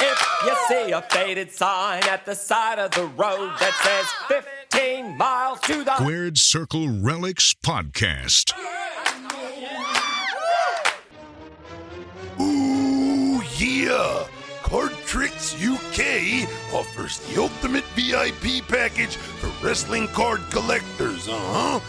If you see a faded sign at the side of the road that says 15 miles to the Squared Circle Relics Podcast. Ooh, yeah! Cardtricks UK offers the ultimate VIP package for wrestling card collectors, For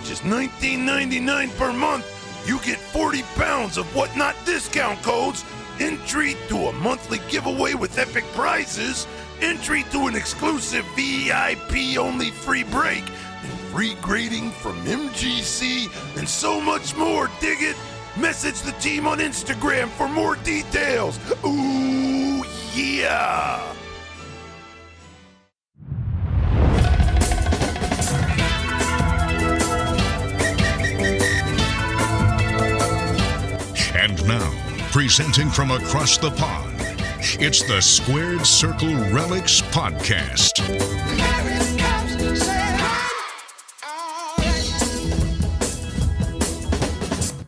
just $19.99 per month, you get 40 pounds of whatnot discount codes, entry to a monthly giveaway with epic prizes, entry to an exclusive VIP-only free break, and free grading from MGC, and so much more, dig it? Message the team on Instagram for more details. Ooh, yeah! And now, presenting from across the pond, it's the Squared Circle Relics Podcast.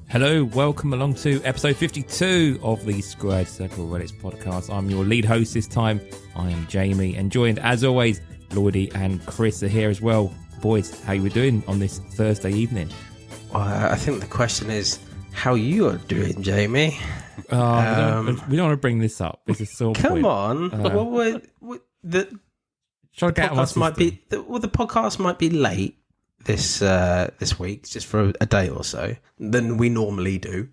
Hello, welcome along to episode 52 of the Squared Circle Relics Podcast. I'm your lead host this time. I am Jamie, and joined as always, Lloydie and Chris are here as well. Boys, how you doing on this Thursday evening? I think the question is how you are doing, Jamie. We don't want to bring this up. It's a sore Come point. on. The podcast might be late this week, just for a day or so, than we normally do.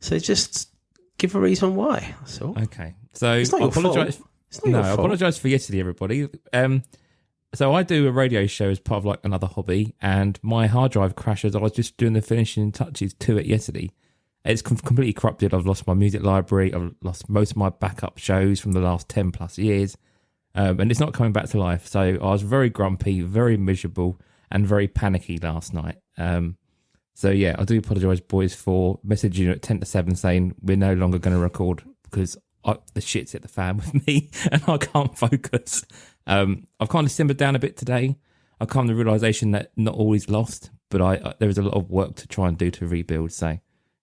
So just give a reason why. That's all. Okay. So It's not I your fault. apologise. It's not your I fault. apologise for yesterday, everybody. So I do a radio show as part of like another hobby, and my hard drive crashes. I was just doing the finishing touches to it yesterday. It's completely corrupted. I've lost my music library. I've lost most of my backup shows from the last 10 plus years. And it's not coming back to life. So I was very grumpy, very miserable, and very panicky last night. So yeah, I do apologise, boys, for messaging you at 10 to 7 saying we're no longer going to record because the shit's hit the fan with me and I can't focus. I've kind of simmered down a bit today. I've come to the realisation that not all is lost, but there is a lot of work to try and do to rebuild. So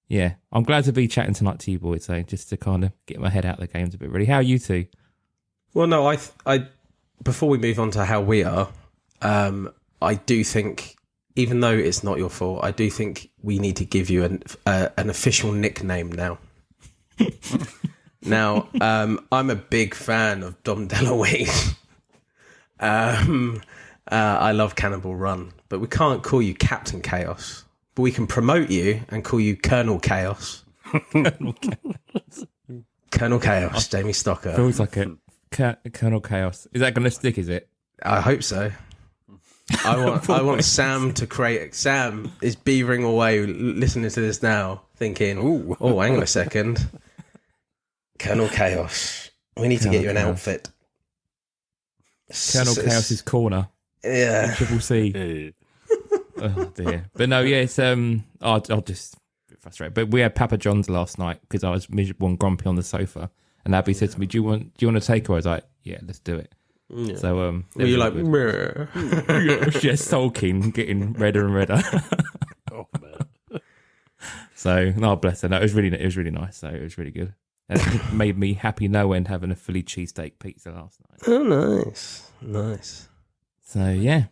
yeah, I'm glad to be chatting tonight to you boys. So just to kind of get my head out of the games a bit, really. How are you two? Well, no, I before we move on to how we are, I do think, even though it's not your fault, I do think we need to give you an official nickname now. Now, I'm a big fan of Dom DeLuise. I love Cannibal Run, but we can't call you Captain Chaos. But we can promote you and call you Colonel Chaos. Colonel Chaos, Jamie Stocker. Feels like it. Colonel Chaos. Is that going to stick, is it? I hope so. I want Sam to create. Sam is beavering away, listening to this now, thinking, "Oh, hang on a second, Colonel Chaos. We need to get you an outfit." Colonel Chaos's corner. Yeah. Triple C. Oh dear. But no, yeah, it's I'll just get frustrated. But we had Papa John's last night because I was miserable and grumpy on the sofa, and Abby said to me, "Do you want a takeaway?" I was like, "Yeah, let's do it." Yeah. So were you like, just sulking, getting redder and redder. Oh, man. So no, bless her. No, it was really nice. So it was really good. And it made me happy no end having a Philly cheesesteak pizza last night. Oh, nice. So yeah.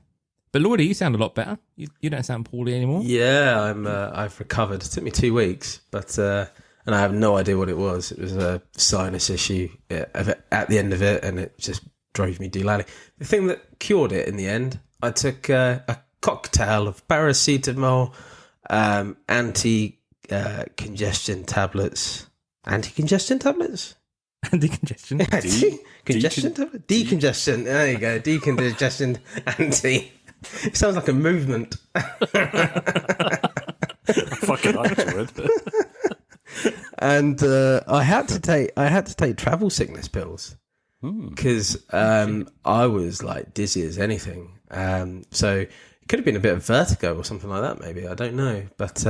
But Lloydie, you sound a lot better. You don't sound poorly anymore. Yeah, I've recovered. It took me 2 weeks, but and I have no idea what it was. It was a sinus issue at the end of it, and it just drove me doolally. The thing that cured it in the end, I took a cocktail of paracetamol, anti-congestion tablets. Anti-congestion tablets? Anti-congestion. Congestion tablet? Decongestion. There you go. Decongestion anti. It sounds like a movement. Fucking like it. And I had to take travel sickness pills because I was like dizzy as anything. So it could have been a bit of vertigo or something like that. Maybe, I don't know. But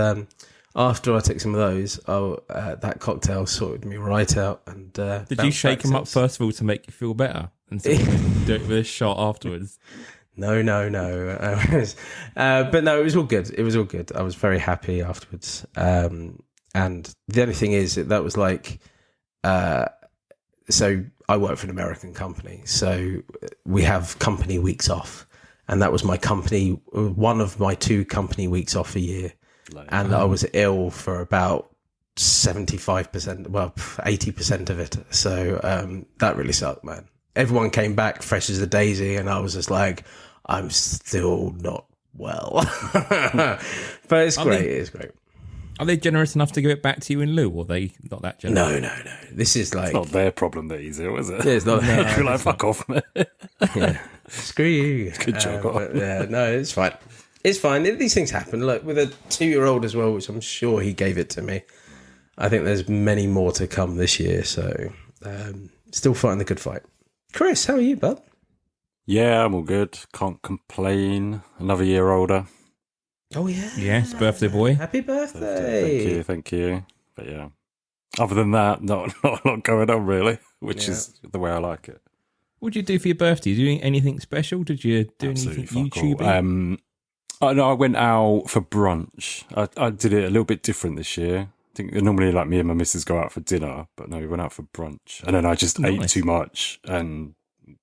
after I took some of those, that cocktail sorted me right out. And did you shake them up first of all to make you feel better, and so do it with a shot afterwards? No. But no, it was all good. I was very happy afterwards. And the only thing is that was like so I work for an American company, so we have company weeks off, and that was one of my 2 company weeks off a year, and I was ill for about 75%, well, 80% of it. So that really sucked, man. Everyone came back fresh as a daisy, and I was just like, I'm still not well. But it's great. It's great. Are they generous enough to give it back to you in lieu, or are they not that generous? No. This is like... It's not their problem that he's ill, is it? Yeah, it's not. I feel like, fuck off, man. Yeah. Screw you. Good job. Yeah, no, it's fine. It's fine. These things happen. Look, with a 2-year-old as well, which I'm sure he gave it to me. I think there's many more to come this year, so still fighting the good fight. Chris, how are you, bud? Yeah, I'm all good. Can't complain. Another year older. Oh, yeah. Yes, birthday boy. Happy birthday. Thank you. But yeah, other than that, not a lot going on really, which is the way I like it. What did you do for your birthday? Did you do anything special? Did you do anything YouTube? I went out for brunch. I did it a little bit different this year. I think normally like me and my missus go out for dinner, but no, we went out for brunch. And then I just ate too much and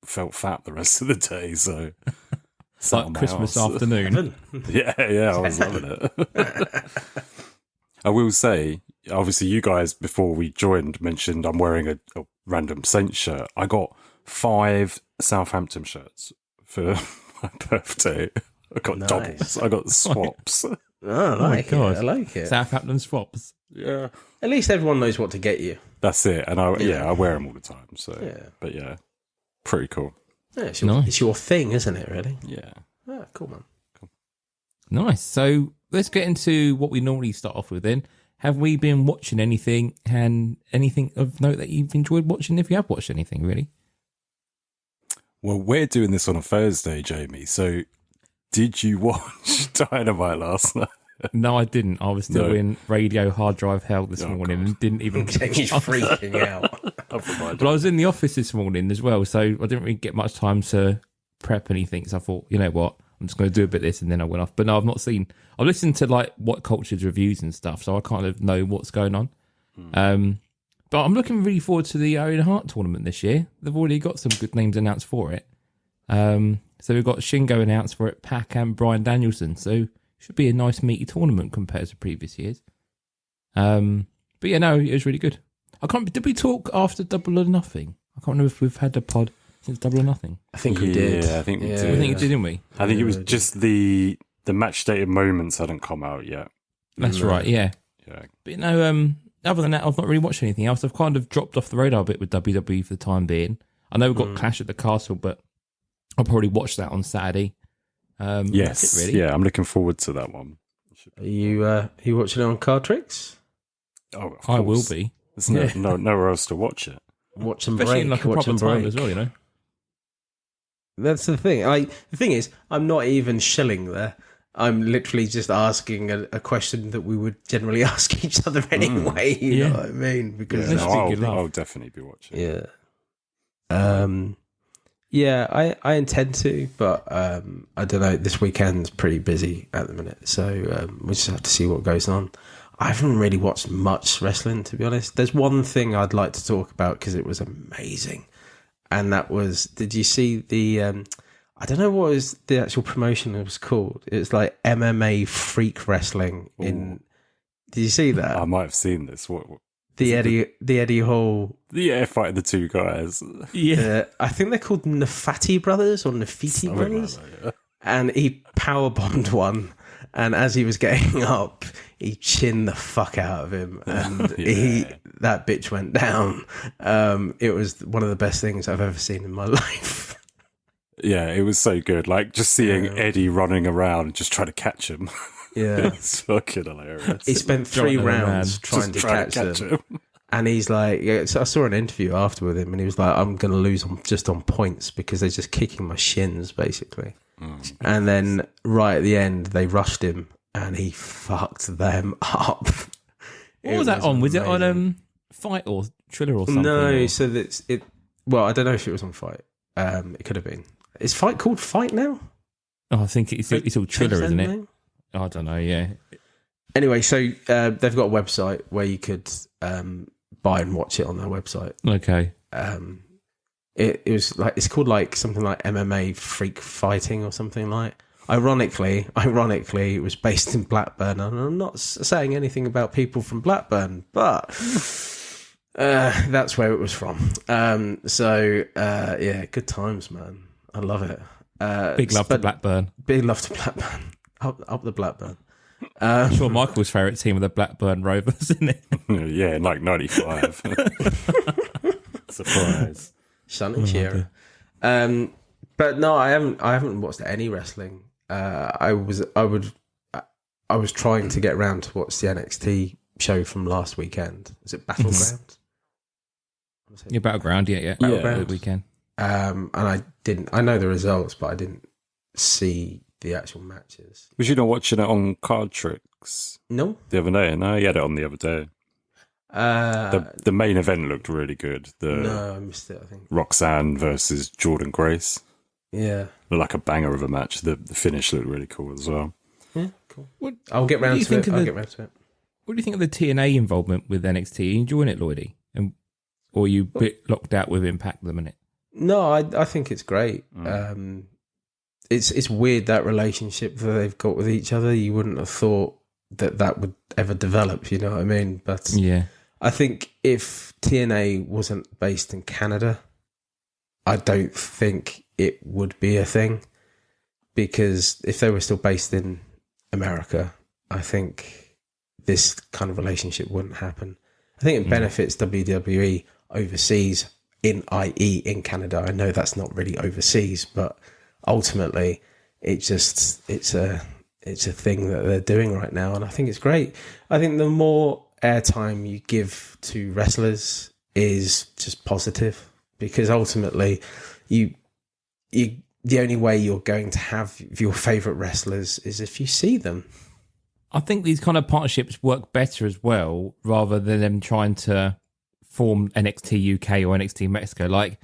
felt fat the rest of the day, so... It's like Christmas afternoon. Yeah, I was loving it. I will say, obviously you guys, before we joined, mentioned I'm wearing a random Saints shirt. I got 5 Southampton shirts for my birthday. I got doubles. I got swaps. Oh, I like it. Southampton swaps. Yeah. At least everyone knows what to get you. That's it. And I wear them all the time. So, but yeah, pretty cool. Yeah, it's your thing, isn't it, really? Yeah. Ah, cool, man. Cool. Nice. So let's get into what we normally start off with then. Have we been watching anything, and anything of note that you've enjoyed watching, if you have watched anything, really? Well, we're doing this on a Thursday, Jamie. So did you watch Dynamite last night? No, I didn't. I was still in radio hard drive hell this morning and didn't even... Jamie's freaking out. But I was in the office this morning as well, so I didn't really get much time to prep anything. So I thought, you know what, I'm just going to do a bit of this, and then I went off. But no, I've not seen... I've listened to like What Culture's reviews and stuff, so I kind of know what's going on. But I'm looking really forward to the Owen Hart tournament this year. They've already got some good names announced for it. So we've got Shingo announced for it, Pac and Bryan Danielson. So should be a nice meaty tournament compared to previous years. But yeah, no, it was really good. Did we talk after Double or Nothing? I can't remember if we've had a pod since Double or Nothing. I think we did. Yeah, I think we did. I think we did, didn't we? I think it was just the match dated moments hadn't come out yet. That's right, yeah. Yeah. But other than that, I've not really watched anything else. I've kind of dropped off the radar a bit with WWE for the time being. I know we've got Clash at the Castle, but I'll probably watch that on Saturday. Yes, that's it, really. Yeah, I'm looking forward to that one. Are you watching it on Cardtricks? Oh, of I will course. be. There's nowhere else to watch it. Watch and Especially break. in like a watch proper and time break as well, you know. That's the thing. The thing is, I'm not even shilling there. I'm literally just asking a question that we would generally ask each other anyway. You know what I mean? Because I'll definitely be watching. Yeah. I intend to, but I don't know. This weekend's pretty busy at the minute, so we just have to see what goes on. I haven't really watched much wrestling, to be honest. There's one thing I'd like to talk about because it was amazing, and that was, did you see the? I don't know what was the actual promotion it was called. It was like MMA Freak Wrestling. Did you see that? I might have seen this. What the Eddie Hall. The fighting the two guys. Yeah. I think they're called Nafati Brothers or Nafiti Brothers. Like that, yeah. And he powerbombed one. And as he was getting up, he chinned the fuck out of him. And that bitch went down. It was one of the best things I've ever seen in my life. Yeah, it was so good. Like just seeing Eddie running around and just trying to catch him. Yeah. It's fucking hilarious. He spent 3 rounds trying to catch him. And he's like, so I saw an interview after with him, and he was like, I'm going to lose just on points because they're just kicking my shins, basically. And then right at the end, they rushed him, and he fucked them up. What was that on? Was it on Fight or Triller or something? No, so that's it. Well, I don't know if it was on Fight. It could have been. Is Fight called Fight now? Oh, I think it's all Triller, isn't it? I don't know, yeah. Anyway, so they've got a website where you could buy and watch it on their website. Okay. it was like, it's called like something like MMA Freak Fighting or something like. Ironically, it was based in Blackburn, and I'm not saying anything about people from Blackburn, but that's where it was from. Yeah, good times, man. I love it. Big love to Blackburn. Big love to Blackburn. Up the Blackburn. I'm sure Michael's favourite team are the Blackburn Rovers, isn't it? Yeah, in like 95. Surprise. Sun and Shearer. But no, I haven't watched any wrestling. I was trying to get around to watch the NXT show from last weekend. Was it Battleground? Yeah, Battleground, yeah. Battleground. The weekend. And I didn't. I know the results, but I didn't see the actual matches. Was you not watching it on Cardtricks No, the other day? No, you had it on the other day. The main event looked really good. No, I missed it. I think Roxanne versus Jordan Grace. Yeah, Looked like a banger of a match. The finish looked really cool as well. yeah, cool. I'll get round to it. I'll get round to it. What do you think of the TNA involvement with NXT? Are you enjoying it, Lloydie? Or are you a bit locked out with Impact at the minute? No, I think it's great. It's weird, that relationship that they've got with each other. You wouldn't have thought that would ever develop, you know what I mean? But yeah, I think if TNA wasn't based in Canada, I don't think it would be a thing, because if they were still based in America, I think this kind of relationship wouldn't happen. I think it benefits WWE overseas, i.e. in Canada. I know that's not really overseas, but ultimately it's a thing that they're doing right now, and I think it's great. I think the more airtime you give to wrestlers is just positive, because ultimately the only way you're going to have your favourite wrestlers is if you see them. I think these kind of partnerships work better as well, rather than them trying to form NXT UK or NXT Mexico. Like,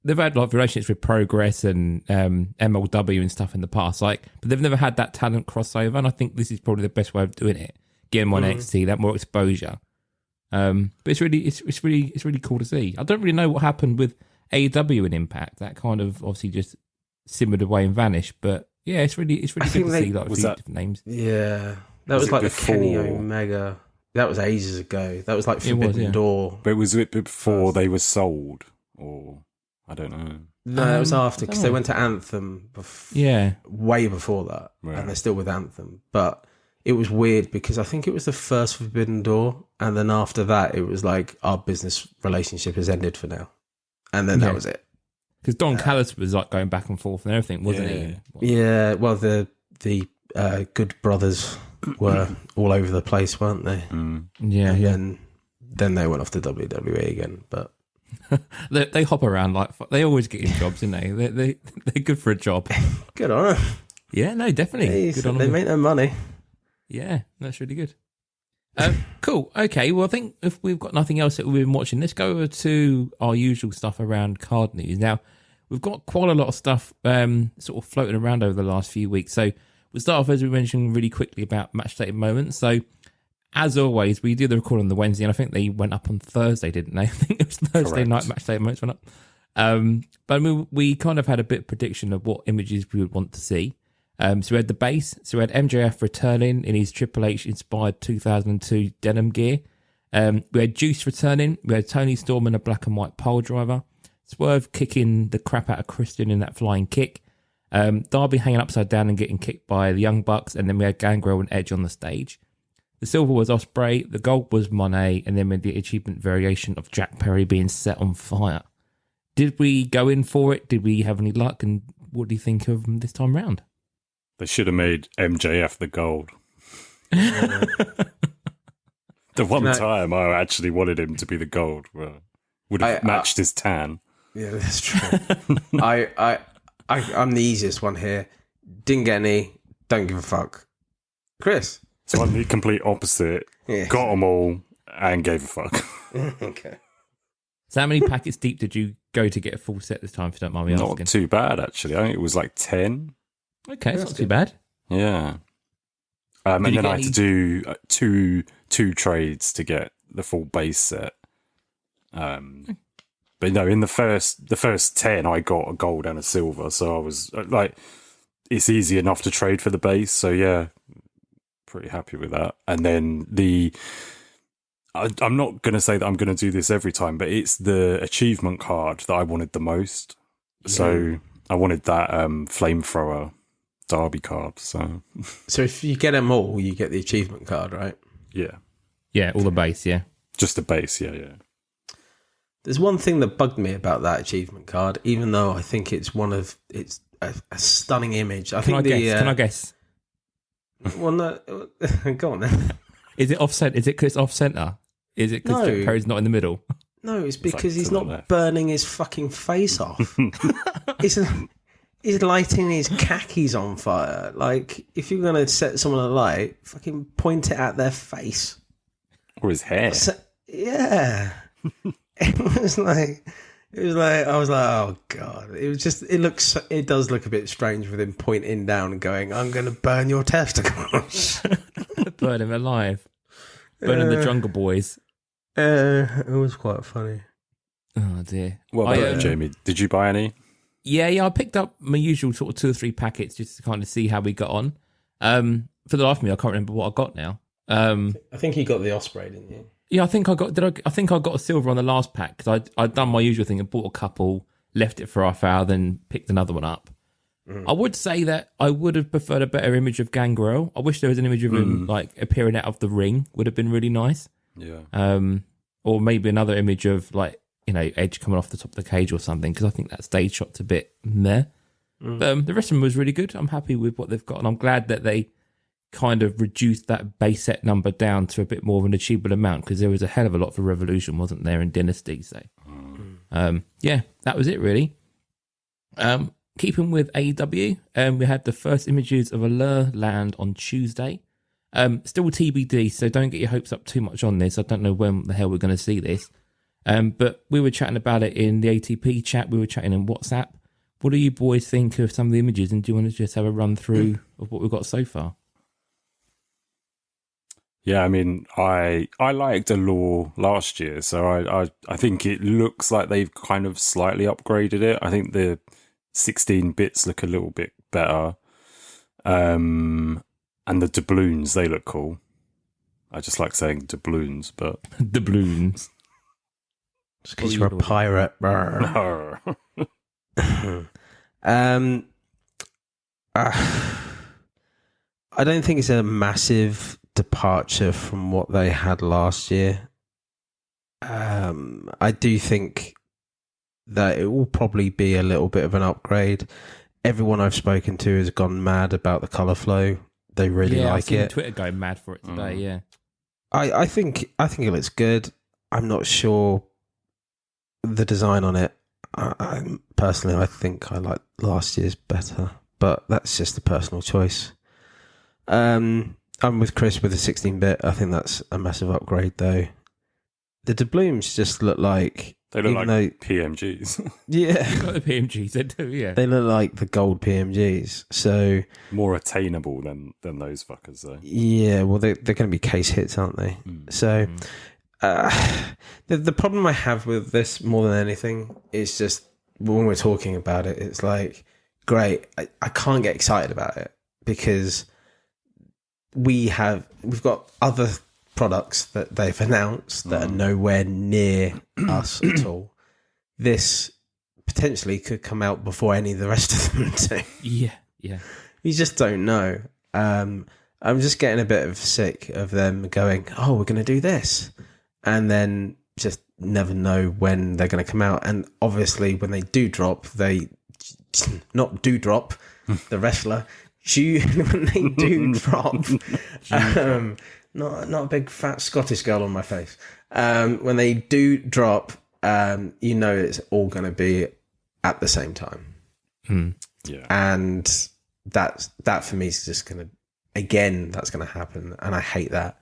they've had like relationships with Progress and MLW and stuff in the past, like, but they've never had that talent crossover, and I think this is probably the best way of doing it. Get them on NXT, that more exposure. But it's really cool to see. I don't really know what happened with AEW and Impact. That kind of obviously just simmered away and vanished. But yeah, it's really good to see like a few different names. Yeah, that was like before, the Kenny Omega. That was ages ago. That was like Forbidden Door. But was it before they were sold, or I don't know? No, it was after, because they went to Anthem. Way before that, and they're still with Anthem. But it was weird because I think it was the first Forbidden Door, and then after that, it was like, our business relationship has ended for now, and then that was it. Because Don Callis was like going back and forth and everything, wasn't he? Yeah. Well, the Good Brothers were all over the place, weren't they? Yeah. And then they went off to WWE again, but they hop around like they always get in jobs, don't they? They're good for a job. Good on them. Yeah, no, definitely. Good on they them. make their money. Yeah, that's really good. Cool. Okay. Well, I think if we've got nothing else that we've been watching, let's go over to our usual stuff around card news. Now, we've got quite a lot of stuff sort of floating around over the last few weeks. So we'll start off, as we mentioned, really quickly about match day moments. So, as always, we do the record on the Wednesday, and I think they went up on Thursday, didn't they? I think it was Thursday night match day moments went up. But we kind of had a bit of prediction of what images we would want to see. So we had the base. So we had MJF returning in his Triple H inspired 2002 denim gear. We had Juice returning. We had Tony Storm in a black and white pole driver. Swerve kicking the crap out of Christian in that flying kick. Darby hanging upside down and getting kicked by the Young Bucks. And then we had Gangrel and Edge on the stage. The silver was Ospreay. The gold was Monet. And then we had the achievement variation of Jack Perry being set on fire. Did we go in for it? Did we have any luck? And what do you think of them this time round? They should have made MJF the gold. The one time I actually wanted him to be the gold, would have matched his tan. Yeah, that's true. I'm the easiest one here. Didn't get any. Don't give a fuck. Chris. So I'm the complete opposite. Yeah. Got them all and gave a fuck. Okay. So how many packets deep did you go to get a full set this time, if you don't mind me asking? Not too bad, actually. I think it was like 10. Okay, that's not too bad. Yeah. And then I had to do two trades to get the full base set. But But no, in the first 10, I got a gold and a silver, so I was like, it's easy enough to trade for the base. So yeah, pretty happy with that. And then I'm not going to say that I'm going to do this every time, but it's the achievement card that I wanted the most. Yeah. So I wanted that flamethrower derby card. So if you get them all, you get the achievement card, right? Yeah, all the base, yeah. Just the base, yeah. There's one thing that bugged me about that achievement card, even though I think it's a stunning image. Can I guess? Well, no, go on then. Is it offset? Is it because it's off center? Is it because Jack Perry's not in the middle? No, it's because he's not burning his fucking face off. He's lighting his khakis on fire. Like, if you're going to set someone alight, fucking point it at their face. Or his hair. So, yeah. It was like, I was like, oh God. It does look a bit strange with him pointing down and going, I'm going to burn your testicles. Burn him alive. Burning the Jungle Boys. It was quite funny. Oh dear. What about you, Jamie? Did you buy any? Yeah, I picked up my usual sort of 2 or 3 packets just to kind of see how we got on. For the life of me, I can't remember what I got now. I think you got the Osprey, didn't you? Yeah, I think I got. I think I got a silver on the last pack because I'd done my usual thing and bought a couple, left it for half hour, then picked another one up. I would say that I would have preferred a better image of Gangrel. I wish there was an image of him like appearing out of the ring. Would have been really nice. Yeah. Or maybe another image of like, Edge coming off the top of the cage or something, because I think that stage shot's a bit meh. But the rest of them was really good. I'm happy with what they've got, and I'm glad that they kind of reduced that base set number down to a bit more of an achievable amount, because there was a hell of a lot for Revolution, wasn't there, in Dynasty? So, yeah, that was it really. Keeping with AEW, we had the first images of Allure land on Tuesday. Still TBD, so don't get your hopes up too much on this. I don't know when the hell we're going to see this. But we were chatting about it in the ATP chat. We were chatting in WhatsApp. What do you boys think of some of the images? And do you want to just have a run through of what we've got so far? Yeah, I mean, I liked Allure last year, so I think it looks like they've kind of slightly upgraded it. I think the 16 bits look a little bit better. And the doubloons, they look cool. I just like saying doubloons, but... Doubloons. Just because you're a pirate. I don't think it's a massive departure from what they had last year. I do think that it will probably be a little bit of an upgrade. Everyone I've spoken to has gone mad about the colour flow. They really like it. Twitter going mad for it today. Yeah, I think it looks good. I'm not sure the design on it. I personally, I think I like last year's better, but that's just a personal choice. I'm with Chris with the 16-bit. I think that's a massive upgrade, though. The doubloons just look like... They look like PMGs. Yeah. You've got the PMGs, they do, yeah. They look like the gold PMGs, so... More attainable than those fuckers, though. Yeah, well, they're going to be case hits, aren't they? So, the problem I have with this, more than anything, is just, when we're talking about it, it's like, great, I can't get excited about it, because we've got other products that they've announced that are nowhere near us at all. This potentially could come out before any of the rest of them do. Yeah. You just don't know. I'm just getting a bit of sick of them going, oh, we're going to do this. And then just never know when they're going to come out. And obviously when they do drop, the wrestler, when they do drop... Not a big fat Scottish girl on my face. When they do drop, it's all going to be at the same time. Yeah. And that for me is just going to, again, that's going to happen. And I hate that.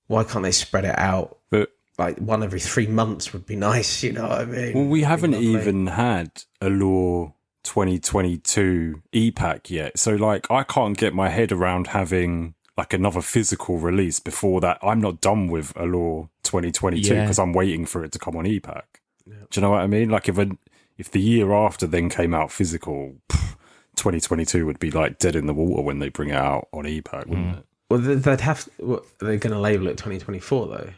Why can't they spread it out? But like one every 3 months would be nice, you know what I mean? Well, we haven't even had Allure 2022 e-pack yet. So like, I can't get my head around having... like another physical release before that. I'm not done with Allure 2022 because I'm waiting for it to come on e-pack. Do you know what I mean? Like if the year after then came out physical, 2022 would be like dead in the water when they bring it out on e-pack, wouldn't it? Well, they'd have. They're going to label it 2024 though.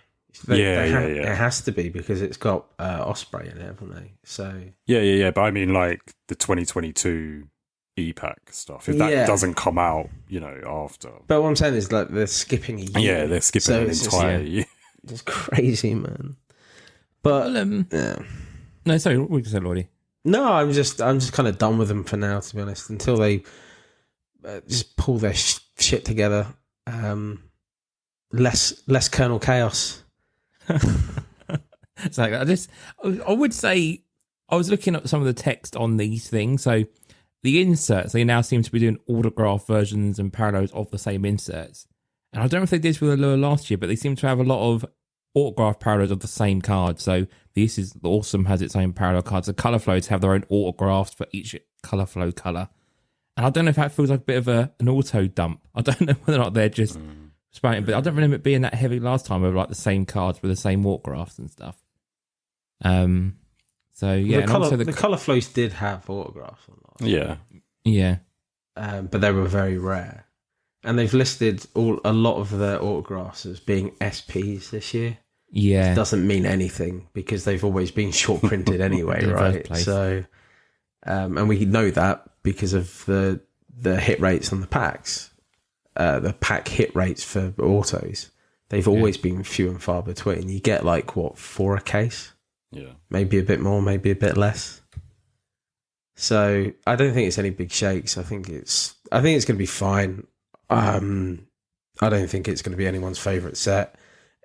It has to be because it's got Osprey in it, haven't they? So yeah. But I mean, like the 2022 e-pack stuff. If that doesn't come out, after. But what I'm saying is, like, they're skipping a year. Yeah, they're skipping an entire year. It's crazy, man. But yeah. No, sorry, what did you say, Lordy? No, I'm just kind of done with them for now, to be honest. Until they just pull their shit together. Less Colonel Chaos. So I would say I was looking at some of the text on these things. So the inserts, they now seem to be doing autograph versions and parallels of the same inserts. And I don't know if they did this with the lure last year, but they seem to have a lot of autograph parallels of the same card. So this is the Awesome has its own parallel cards. The Colour Flows have their own autographs for each Colour Flow colour. And I don't know if that feels like a bit of an auto dump. I don't know whether or not they're just spamming, but I don't remember it being that heavy last time with like the same cards with the same autographs and stuff. So yeah, the Colour Flows did have autographs on that. Yeah. But they were very rare. And they've listed a lot of their autographs as being SPs this year. Yeah. It doesn't mean anything because they've always been short printed anyway, right? So, and we know that because of the hit rates on the packs, the pack hit rates for autos. They've always been few and far between. You get 4 a case? Yeah. Maybe a bit more, maybe a bit less. So I don't think it's any big shakes. I think it's going to be fine. I don't think it's going to be anyone's favourite set.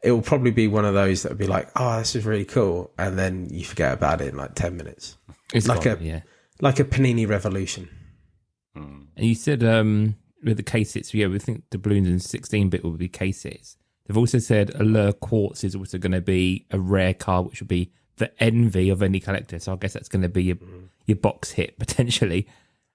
It will probably be one of those that will be like, oh, this is really cool, and then you forget about it in 10 minutes. It's like a Panini Revolution. And you said with the case sets, we think the balloons in 16-bit will be case sets. They've also said Allure Quartz is also going to be a rare card, which will be the envy of any collector. So I guess that's going to be your box hit potentially.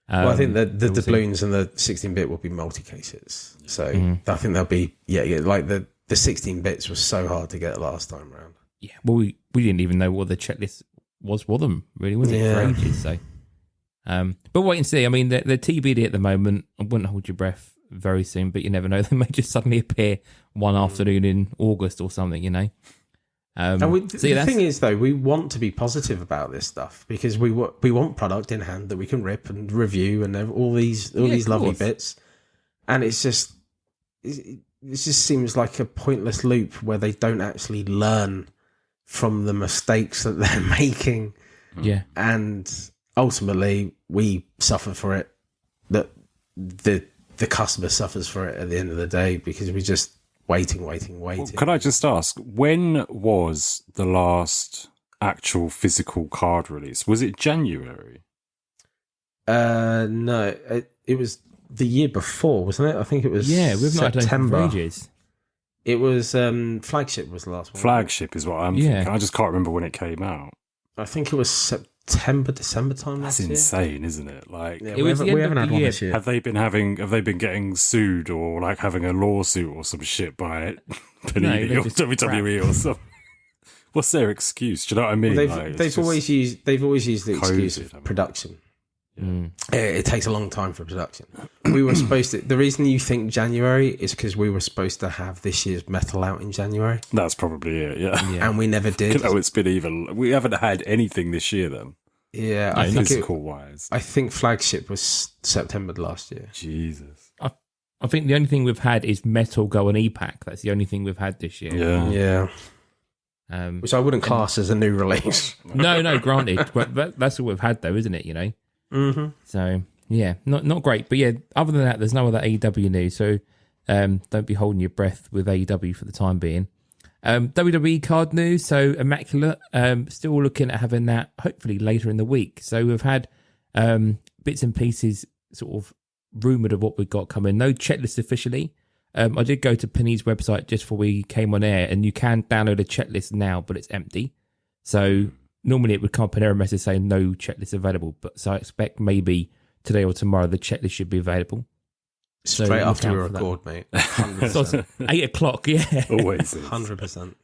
Well, I think the doubloons and the 16-bit will be multi-cases. So I think they'll be, like the 16-bits was so hard to get last time around. Yeah, well, we didn't even know what the checklist was for them, really, was it, for ages? So, but wait and see. I mean, they're TBD at the moment. I wouldn't hold your breath very soon, but you never know. They may just suddenly appear one afternoon in August or something, And the thing is, though, we want to be positive about this stuff because we want product in hand that we can rip and review and all these lovely bits. And it just seems like a pointless loop where they don't actually learn from the mistakes that they're making. Yeah, and ultimately we suffer for it. That the customer suffers for it at the end of the day because we just. Waiting. Well, can I just ask, when was the last actual physical card release? Was it January? No, it was the year before, wasn't it? I think it was September. Not for ages. It was Flagship was the last one. Flagship is what I'm thinking. I just can't remember when it came out. I think it was September, December time. That's insane, isn't it? We haven't had one this year. Have they been getting sued or having a lawsuit or some shit by Panini or WWE or something? What's their excuse? Do you know what I mean? Well, they've always used the excuse of production. It takes a long time for production. We were supposed to. The reason you think January is because we were supposed to have this year's metal out in January. That's probably it. Yeah. And we never did. It's been we haven't had anything this year then. Yeah, I think physical wise. I think Flagship was September last year. Jesus. I think the only thing we've had is Metal Go and E-Pack. That's the only thing we've had this year. Yeah. Which I wouldn't class as a new release. No, granted. But that's all we've had, though, isn't it? Mm-hmm. So yeah, not great. But yeah, other than that, there's no other AEW news. So don't be holding your breath with AEW for the time being. WWE card news. So Immaculate, still looking at having that hopefully later in the week. So we've had bits and pieces sort of rumoured of what we've got coming. No checklist officially. I did go to Penny's website just before we came on air, and you can download a checklist now, but it's empty. So normally it would come up an error message saying no checklist available, but so I expect maybe today or tomorrow the checklist should be available. Straight after we record, mate. 100%. So 8 o'clock, yeah. Always is. 100%.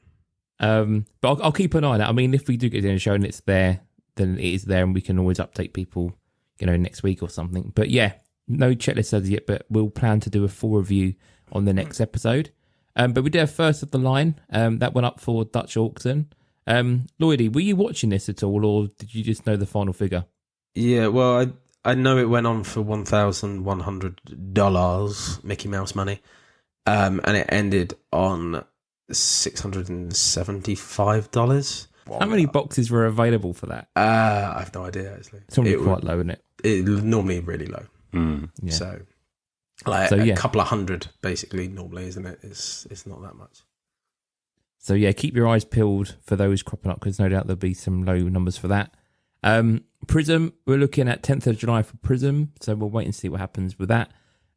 But I'll keep an eye on it. I mean, if we do get in a show and it's there, then it is there, and we can always update people, next week or something. But yeah, no checklist as yet, but we'll plan to do a full review on the next episode. But we did have first of the line. That went up for Dutch auction. Lloydie, were you watching this at all, or did you just know the final figure? Yeah, well, I know it went on for $1,100 Mickey Mouse money, and it ended on $675. How many boxes were available for that? I have no idea, actually. It's normally quite low, isn't it? It's normally really low. Yeah. So, a couple of hundred, basically, normally, isn't it? It's not that much. So, yeah, keep your eyes peeled for those cropping up, because no doubt there'll be some low numbers for that. Prism, we're looking at 10th of July for Prism, so we'll wait and see what happens with that.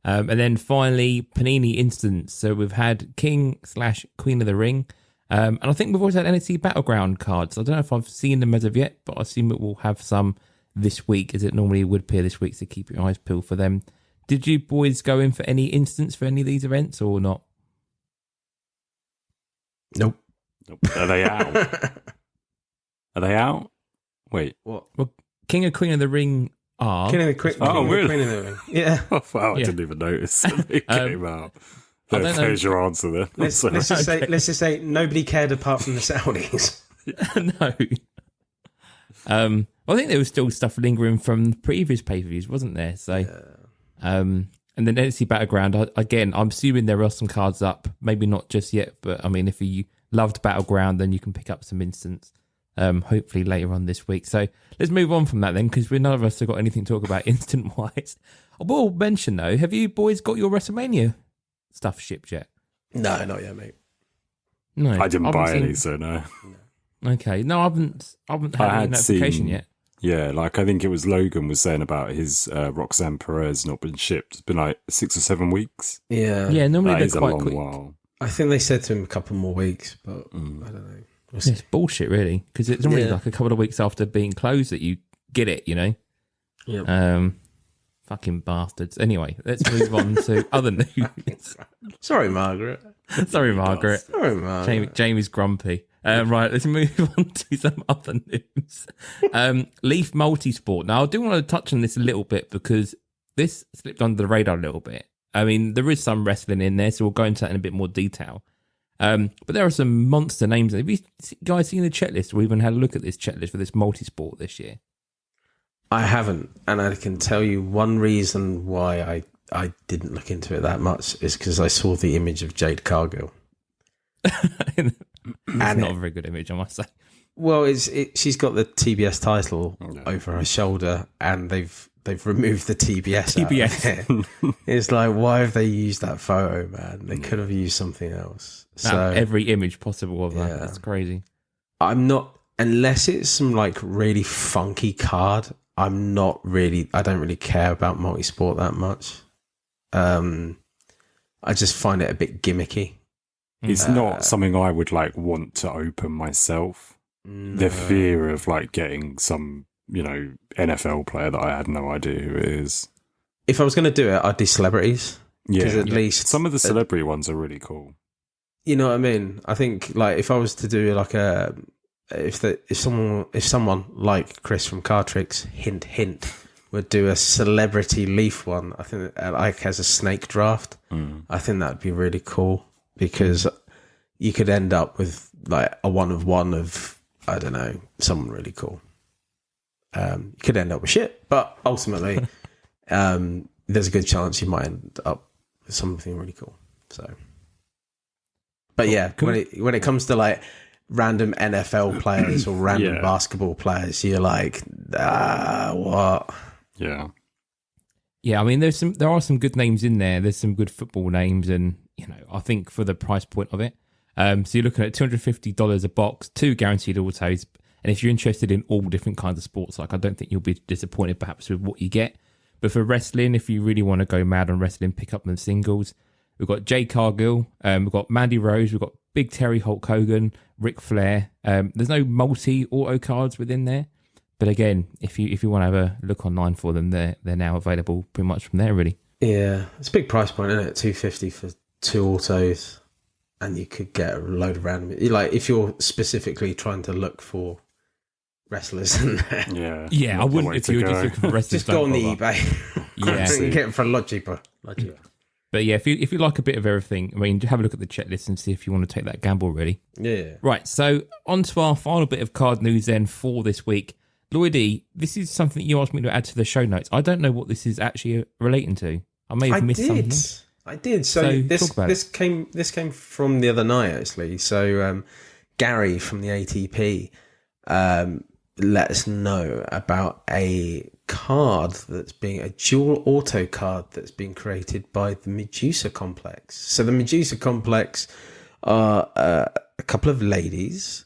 And then finally, Panini Instants. So we've had King/Queen of the Ring. And I think we've always had NXT Battleground cards. I don't know if I've seen them as of yet, but I assume it will have some this week, as it normally would appear this week, so keep your eyes peeled for them. Did you boys go in for any instants for any of these events or not? Nope. Are they out? Are they out? Wait. What? Well, King and Queen of the Ring are. King of the really? Queen of the Ring. Yeah. Oh, wow, I Yeah. didn't even notice that they came out. I don't know. There's your answer then. Let's just say nobody cared apart from the Saudis. No. I think there was still stuff lingering from previous pay-per-views, wasn't there? So, and then NXT Battleground, again, I'm assuming there are some cards up. Maybe not just yet, but I mean, if you loved Battleground, then you can pick up some instants, hopefully later on this week. So let's move on from that then, because none of us have got anything to talk about instant-wise. I will mention, though, have you boys got your WrestleMania stuff shipped yet? No, not yet, mate. No, I didn't buy seen... any, so no. Okay, no, I haven't had any notification yet. Yeah, like I think it was Logan was saying about his Roxanne Perez not been shipped. It's been like 6 or 7 weeks. Yeah. Yeah, normally That they're is a quite long quick. while. I think they said to him a couple more weeks, but I don't know. We'll see. It's bullshit, really, because it's normally like a couple of weeks after being closed that you get it, Yep. Fucking bastards. Anyway, let's move on to other news. Sorry, Margaret. Sorry, Margaret. Sorry, Margaret. Jamie's grumpy. Right, let's move on to some other news. Leaf Multisport. Now, I do want to touch on this a little bit because this slipped under the radar a little bit. I mean, there is some wrestling in there, so we'll go into that in a bit more detail. But there are some monster names. Have you guys seen the checklist or even had a look at this checklist for this Multisport this year? I haven't, and I can tell you one reason why I didn't look into it that much is because I saw the image of Jade Cargill. It's And not a very good image, I must say. Well, she's got the TBS title over her shoulder, and they've removed the TBS. Out of it. It's like, why have they used that photo, man? They could have used something else. So Every image possible of that. Yeah. That's crazy. I'm not, unless it's some like really funky card. I don't really care about multisport that much. I just find it a bit gimmicky. It's not something I would like want to open myself. The fear of like getting some, NFL player that I had no idea who it is. If I was going to do it, I'd do celebrities. Yeah, at least some of the celebrity ones are really cool. You know what I mean? I think like if I was to do like if someone like Chris from Cardtricks, hint, would do a celebrity Leaf one, I think like as a snake draft, I think that'd be really cool because you could end up with like a 1-of-1 of, I don't know, someone really cool. You could end up with shit, but ultimately, there's a good chance you might end up with something really cool. So, but yeah, when it comes to like random NFL players or random basketball players, you're like, what? Yeah. Yeah, I mean, there are some good names in there. There's some good football names, and I think for the price point of it, so you're looking at $250 a box, 2 guaranteed autos, and if you're interested in all different kinds of sports, like I don't think you'll be disappointed perhaps with what you get. But for wrestling, if you really want to go mad on wrestling, pick up them singles. We've got Jade Cargill, we've got Mandy Rose, we've got Big Terry Hulk Hogan, Ric Flair. There's no multi-auto cards within there. But again, if you want to have a look online for them, they're now available pretty much from there, really. Yeah, it's a big price point, isn't it? $250 for 2 autos. and you could get a load of random. Like if you're specifically trying to look for wrestlers in there, Yeah, I not the wouldn't way if to you were go. just looking for wrestlers. just go on the don't bother. eBay. Yeah. You can get them for a lot cheaper. But yeah, if you like a bit of everything, I mean, have a look at the checklist and see if you want to take that gamble, really. Yeah. Right, so on to our final bit of card news then for this week. Lloydie, this is something you asked me to add to the show notes. I don't know what this is actually relating to. I may have missed something. I did. So talk about this came from the other night actually. So Gary from the ATP let us know about a card a dual auto card that's been created by the Medusa Complex. So the Medusa Complex are a couple of ladies.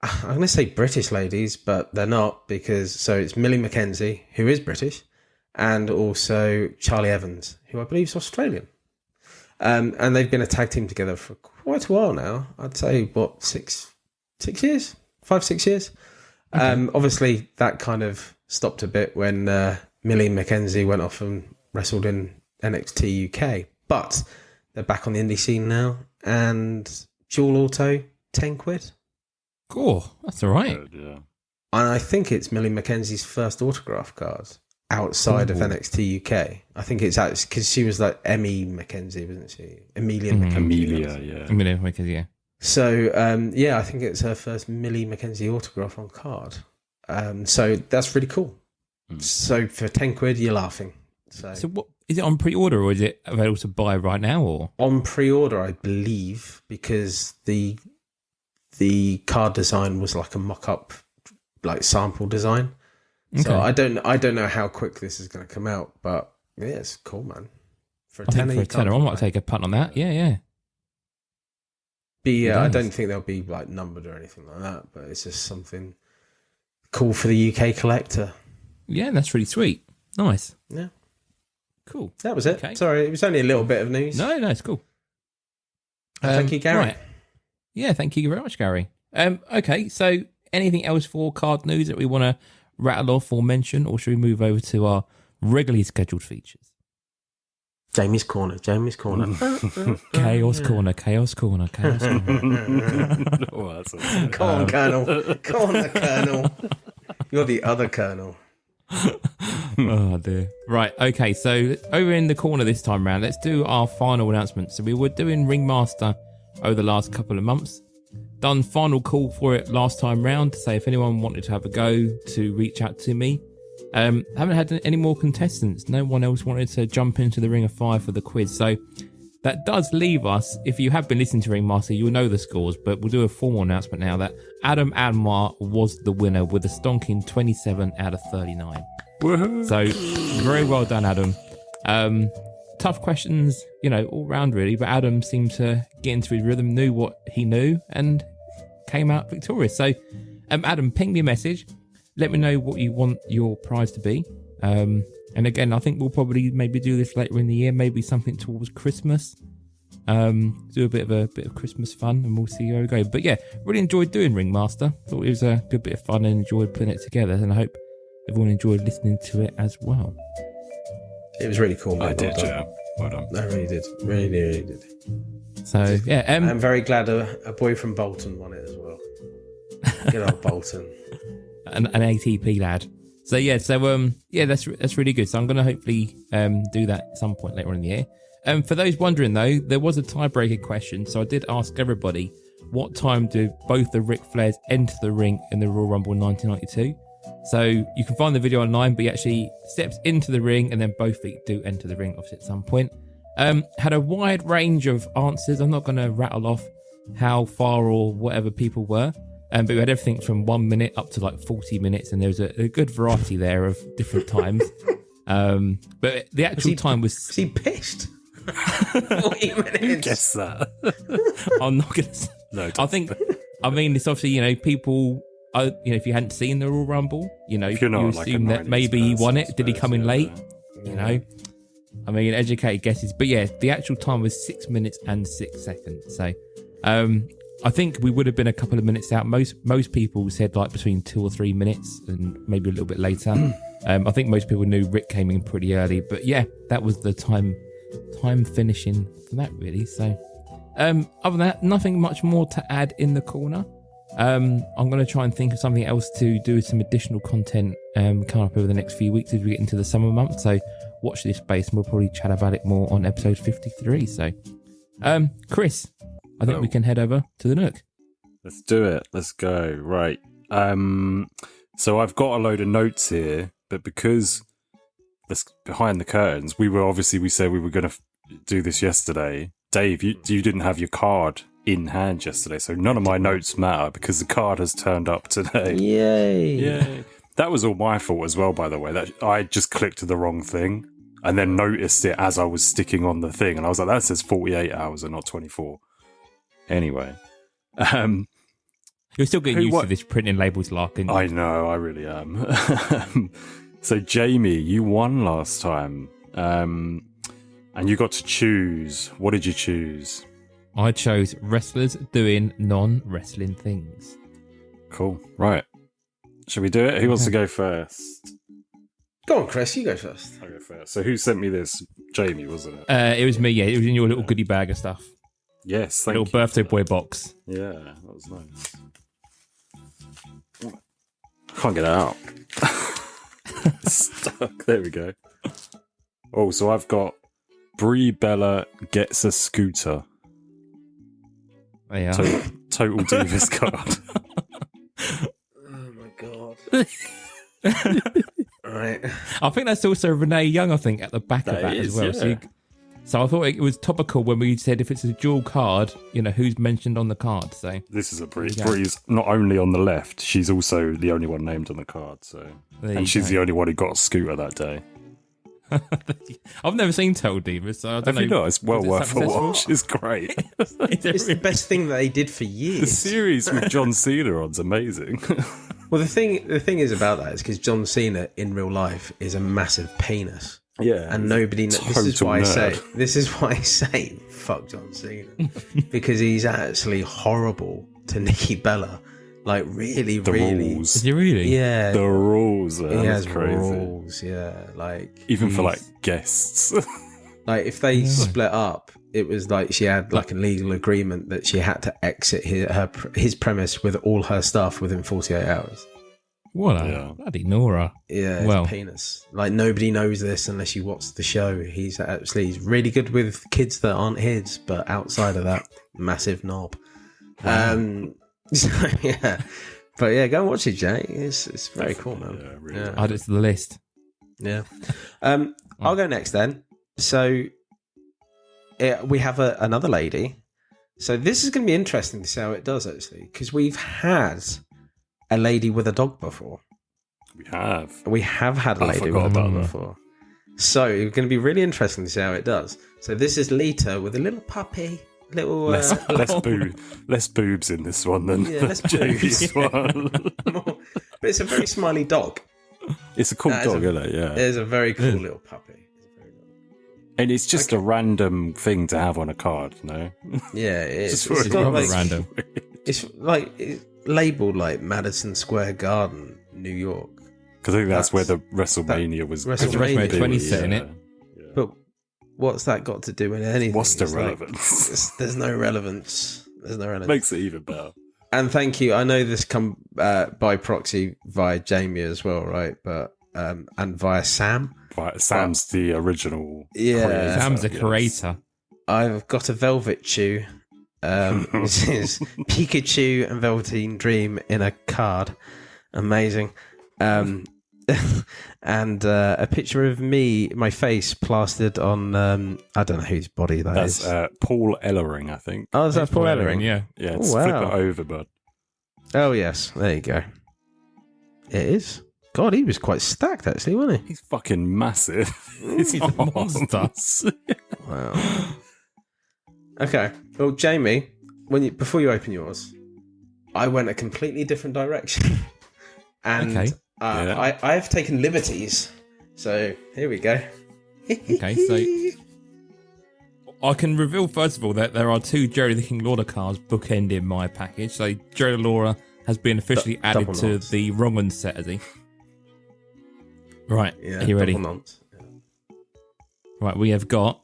I'm going to say British ladies, but they're not so it's Millie Mackenzie, who is British, and also Charlie Evans, who I believe is Australian. And they've been a tag team together for quite a while now. I'd say, 6 years? 5-6 years? Okay. Obviously, that kind of stopped a bit when Millie Mackenzie went off and wrestled in NXT UK. But they're back on the indie scene now, and dual auto, 10 quid. Cool, that's all right. Yeah. And I think it's Millie Mackenzie's first autograph card outside of NXT UK. I think it's because she was like Emmy Mackenzie, wasn't she? Emilia Mackenzie. Emilia, Yeah. So, I think it's her first Millie Mackenzie autograph on card. So that's really cool. So for 10 quid, you're laughing. So what is it on pre-order or is it available to buy right now? Or on pre-order, I believe, because the card design was like a mock-up, like sample design. Okay. So I don't know how quick this is going to come out, but yeah, it's cool, man. For a tenner, I might take a punt on that. Yeah. But yeah, I don't think they'll be like numbered or anything like that, but it's just something cool for the UK collector. Yeah, that's really sweet. Nice. Yeah. Cool. That was it. Okay. Sorry, it was only a little bit of news. No, it's cool. Thank you, Gary. Right. Yeah, thank you very much, Gary. Okay, so anything else for card news that we want to rattle off or mention, or should we move over to our regularly scheduled features? Jamie's Corner. Chaos Corner. Oh, that's awesome. Come on, Colonel. You're the other Colonel. Oh dear. Right, okay, so over in the corner this time round, let's do our final announcement. So we were doing Ringmaster over the last couple of months. Done final call for it last time round to say if anyone wanted to have a go to reach out to me. Haven't had any more contestants. No one else wanted to jump into the Ring of Fire for the quiz. So that does leave us, if you have been listening to Ringmaster, you'll know the scores, but we'll do a formal announcement now that Adam Anwar was the winner with a stonking 27 out of 39. Woohoo. So very well done, Adam. Tough questions, all round really, but Adam seemed to get into his rhythm, knew what he knew, and came out victorious. So, Adam, ping me a message. Let me know what you want your prize to be. And again, I think we'll probably maybe do this later in the year, maybe something towards Christmas. Do a bit of Christmas fun, and we'll see how we go. But yeah, really enjoyed doing Ringmaster. Thought it was a good bit of fun and enjoyed putting it together. And I hope everyone enjoyed listening to it as well. It was really cool, man. I did, yeah. Well done. I really did. Really did. So, yeah. I'm very glad a boy from Bolton won it as well. Good old Bolton. An ATP lad. So, that's really good. So I'm going to hopefully do that at some point later in the year. For those wondering, though, there was a tiebreaker question. So I did ask everybody, what time do both the Ric Flairs enter the ring in the Royal Rumble 1992? So you can find the video online, but he actually steps into the ring and then both feet do enter the ring obviously at some point. Had a wide range of answers. I'm not going to rattle off how far or whatever people were, but we had everything from 1 minute up to like 40 minutes, and there was a good variety there of different times. But the actual time was... Was he pissed? 40 minutes? Who guessed that? I'm not going to... No, it's obviously, people... if you hadn't seen the Royal Rumble, you assume that maybe he won it. Did he come in late? Yeah. Educated guesses. But yeah, the actual time was 6 minutes and 6 seconds. So I think we would have been a couple of minutes out. Most people said like between 2 or 3 minutes and maybe a little bit later. I think most people knew Rick came in pretty early. But yeah, that was the time finishing for that really. So Other than that, nothing much more to add in the corner. I'm going to try and think of something else to do with some additional content coming up over the next few weeks as we get into the summer months. So watch this space and we'll probably chat about it more on episode 53. So, Chris, I think we can head over to the Nook. Let's do it. Let's go. Right. So I've got a load of notes here, but because this behind the curtains, we said we were going to do this yesterday. Dave, you didn't have your card in hand yesterday, so none of my notes matter because the card has turned up today. Yay! That was all my fault as well, by the way. That I just clicked the wrong thing and then noticed it as I was sticking on the thing, and I was like, that says 48 hours and not 24. Anyway, you're still getting used to this printing labels larking. I know, I really am. So Jamie, you won last time, and you got to choose. What did you choose? I chose wrestlers doing non-wrestling things. Cool. Right. Shall we do it? Who wants to go first? Go on, Chris. You go first. I'll go first. So who sent me this? Jamie, wasn't it? It was me, yeah. It was in your little goodie bag of stuff. Yes, thank little you. Birthday boy box. Yeah, that was nice. I can't get it out. Stuck. There we go. Oh, so I've got Brie Bella gets a scooter. Yeah. Total Divas card. Oh my god! Right. I think that's also Renee Young. I think at the back of that as well. Yeah. So I thought it was topical when we said if it's a dual card, who's mentioned on the card. So This is a Brie. Yeah. Brie's not only on the left, she's also the only one named on the card. So, There you and she's go. the only one who got a scooter that day. I've never seen Total Divas, so I don't Have know. you not? It's well Was it worth a successful? watch. It's great. It's the best thing that they did for The years. series with John Cena on's amazing. Well, the thing is about that is because John Cena in real life is a massive penis, Yeah, and nobody. This is total why I say. nerd. This is why I say fuck John Cena because he's actually horrible to Nikki Bella. Like really, The really. rules. Is he really? Yeah, The rules, he man. has That's crazy. rules. Yeah, like Even for he's- like guests. Like if they split up, it was like she had like a legal agreement that she had to exit his premise with all her stuff within 48 hours. What a Yeah. bloody Nora. Yeah, Well. it's a penis. Like nobody knows this unless you watch the show. He's really good with kids that aren't his, but outside of that, massive knob. So yeah, but yeah, go and watch it, Jay. It's very cool, man. Yeah, really. Yeah. Add it to the list. Yeah. I'll go next then. So we have another lady. So this is going to be interesting to see how it does, actually, because we've had a lady with a dog before. We have. We have had a I lady forgot with a dog about that. before. So it's going to be really interesting to see how it does. So this is Lita with a little puppy. Little Less boobs in this one than Yeah, less Jamie's one. but it's a very smiley dog. It's a cool That is dog, a- isn't it? Yeah. It's a very cool little puppy. And it's just a random thing to have on a card, no? Yeah, it is. Just It's for got a like, random. it's like it's labeled like Madison Square Garden, New York. Because I think that's where the That's- WrestleMania was. WrestleMania supposed to be, 20 set in it. But what's that got to do with anything? What's the It's like- relevance? there's no relevance. There's no relevance. Makes it even better. And thank you. I know this come by proxy via Jamie as well, right? But and via Sam. Right, Sam's the original. Yeah. creator, Sam's a yes. creator. I've got a Velvet Chew, which is Pikachu and Velveteen Dream in a card. Amazing. And a picture of me, my face plastered on, I don't know whose body That's is. Paul Ellering, I think. Oh, is that Paul Ellering? Yeah. Yeah, Oh, it's wow. flip it over, bud. Oh, yes. There you go. It is. God, he was quite stacked, actually, wasn't he? He's fucking massive. He's He's a monster. Wow. Okay. Well, Jamie, before you open yours, I went a completely different direction. And Okay. Yeah. I've taken liberties. So here we go. Okay, so I can reveal first of all that there are two Jerry the King Lawler cards bookending my package. So Jerry the Lawler has been officially added double to nonce. the wrong one set, has he? Right, Yeah, are you ready? double nonce. Right, we have got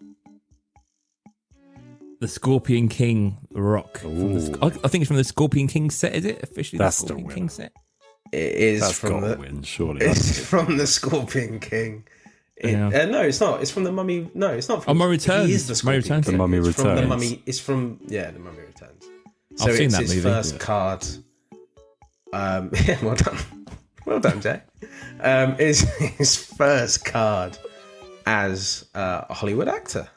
The Scorpion King rock. I think it's from the Scorpion King set, is it? Officially That's the the Scorpion winner. King set? It is That's from got the to win, surely. It's from the Scorpion King. Yeah. No, it's not. It's from the Mummy. No, it's not. From Oh, Mummy Returns. He is the Mummy Scorpion Returns. King. The Mummy It's from the Returns. Mummy. It's from the Mummy Returns. So I've seen it's that his movie. first card. Yeah, well done, well done, Jay. Is his first card as a Hollywood actor.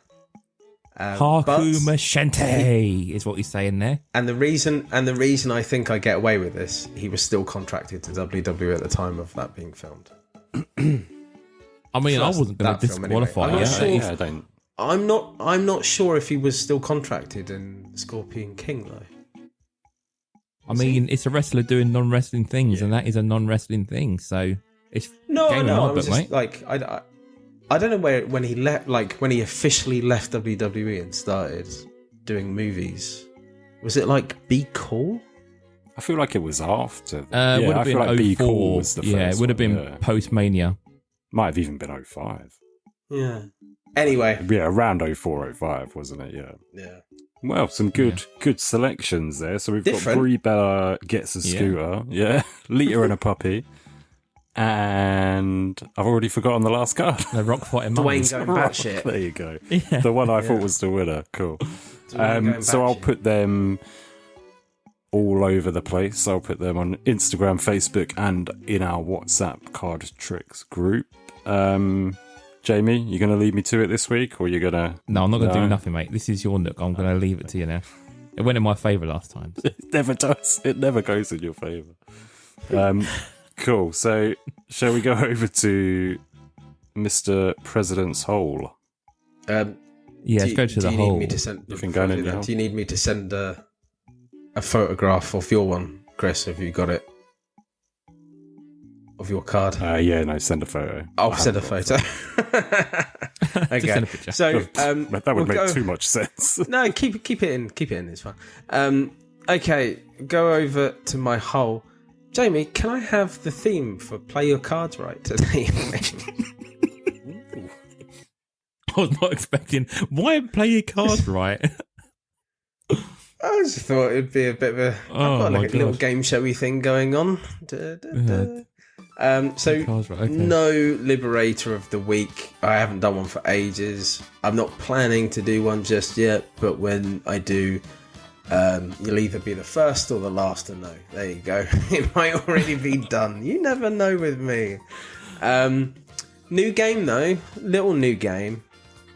Haku but- Machente is what he's saying there. And the reason I think I get away with this, he was still contracted to WWE at the time of that being filmed. I mean, I Trust wasn't going that to film anyway. disqualify I'm not it. sure. Yeah, I don't. I'm not sure if he was still contracted in Scorpion King though. I mean, it's a wrestler doing non-wrestling things, and that is a non-wrestling thing. So it's No, game I in know. my I was book, just mate. like I don't know when he left, like when he officially left WWE and started doing movies. Was it like Be Cool? I feel like it was after. Would have I been feel like Be 04. Cool was the first Yeah, it would have one, been yeah. post-Mania. Might have even been 05. Yeah. Anyway. Yeah, around 04, 05, wasn't it? Yeah. Yeah. Well, some good selections there. So we've Different. got Brie Bella gets a scooter. Yeah. Lita and a puppy. And I've already forgotten the last card. The Rock fighting Dwayne mums. going batshit. There you go. Yeah. The one I thought was the winner. Cool. Dwayne going So I'll batshit. put them all over the place. I'll put them on Instagram, Facebook, and in our WhatsApp Cardtricks group. Jamie, you going to lead me to it this week, or you're going to? No, I'm not going to No. do nothing, mate. This is your Nook. I'm going to leave it to you now. It went in my favour last time. It never does. It never goes in your favour. Cool. So, shall we go over to Mr. President's Hole? Yeah, let's go to the do you hole. Need me to send, You can go in now. Do you need me to send a photograph of your one, Chris? Have you got it? Of your card? Yeah, no, send a photo. I'll send a photo. Okay. send a picture. So That would we'll make go- too much sense. No, keep it in. Keep it in. It's fine. Okay, go over to my hole. Jamie, can I have the theme for Play Your Cards Right today? I was not expecting. Why play your cards right? I just thought it'd be a bit of a. I've Oh, got my like a little gosh. game showy thing going on. So Cards right, okay. no Liberator of the Week. I haven't done one for ages. I'm not planning to do one just yet, but when I do, you'll either be the first or the last to know. There you go. It might already be done. You never know with me. New game though, little new game.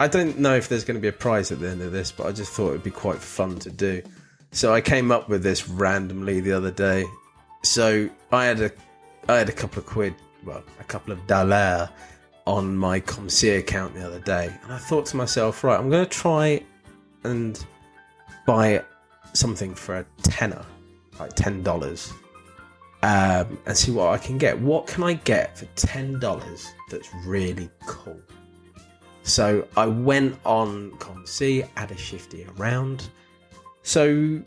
I don't know if there's going to be a prize at the end of this, but I just thought it'd be quite fun to do. So I came up with this randomly the other day. So I had a couple of quid, well, a couple of dollars on my ComC account the other day, and I thought to myself, right, I'm going to try and buy something for a tenner, like $10, and see what I can get. What can I get for $10 that's really cool? So I went on ComC, had a shifty around. So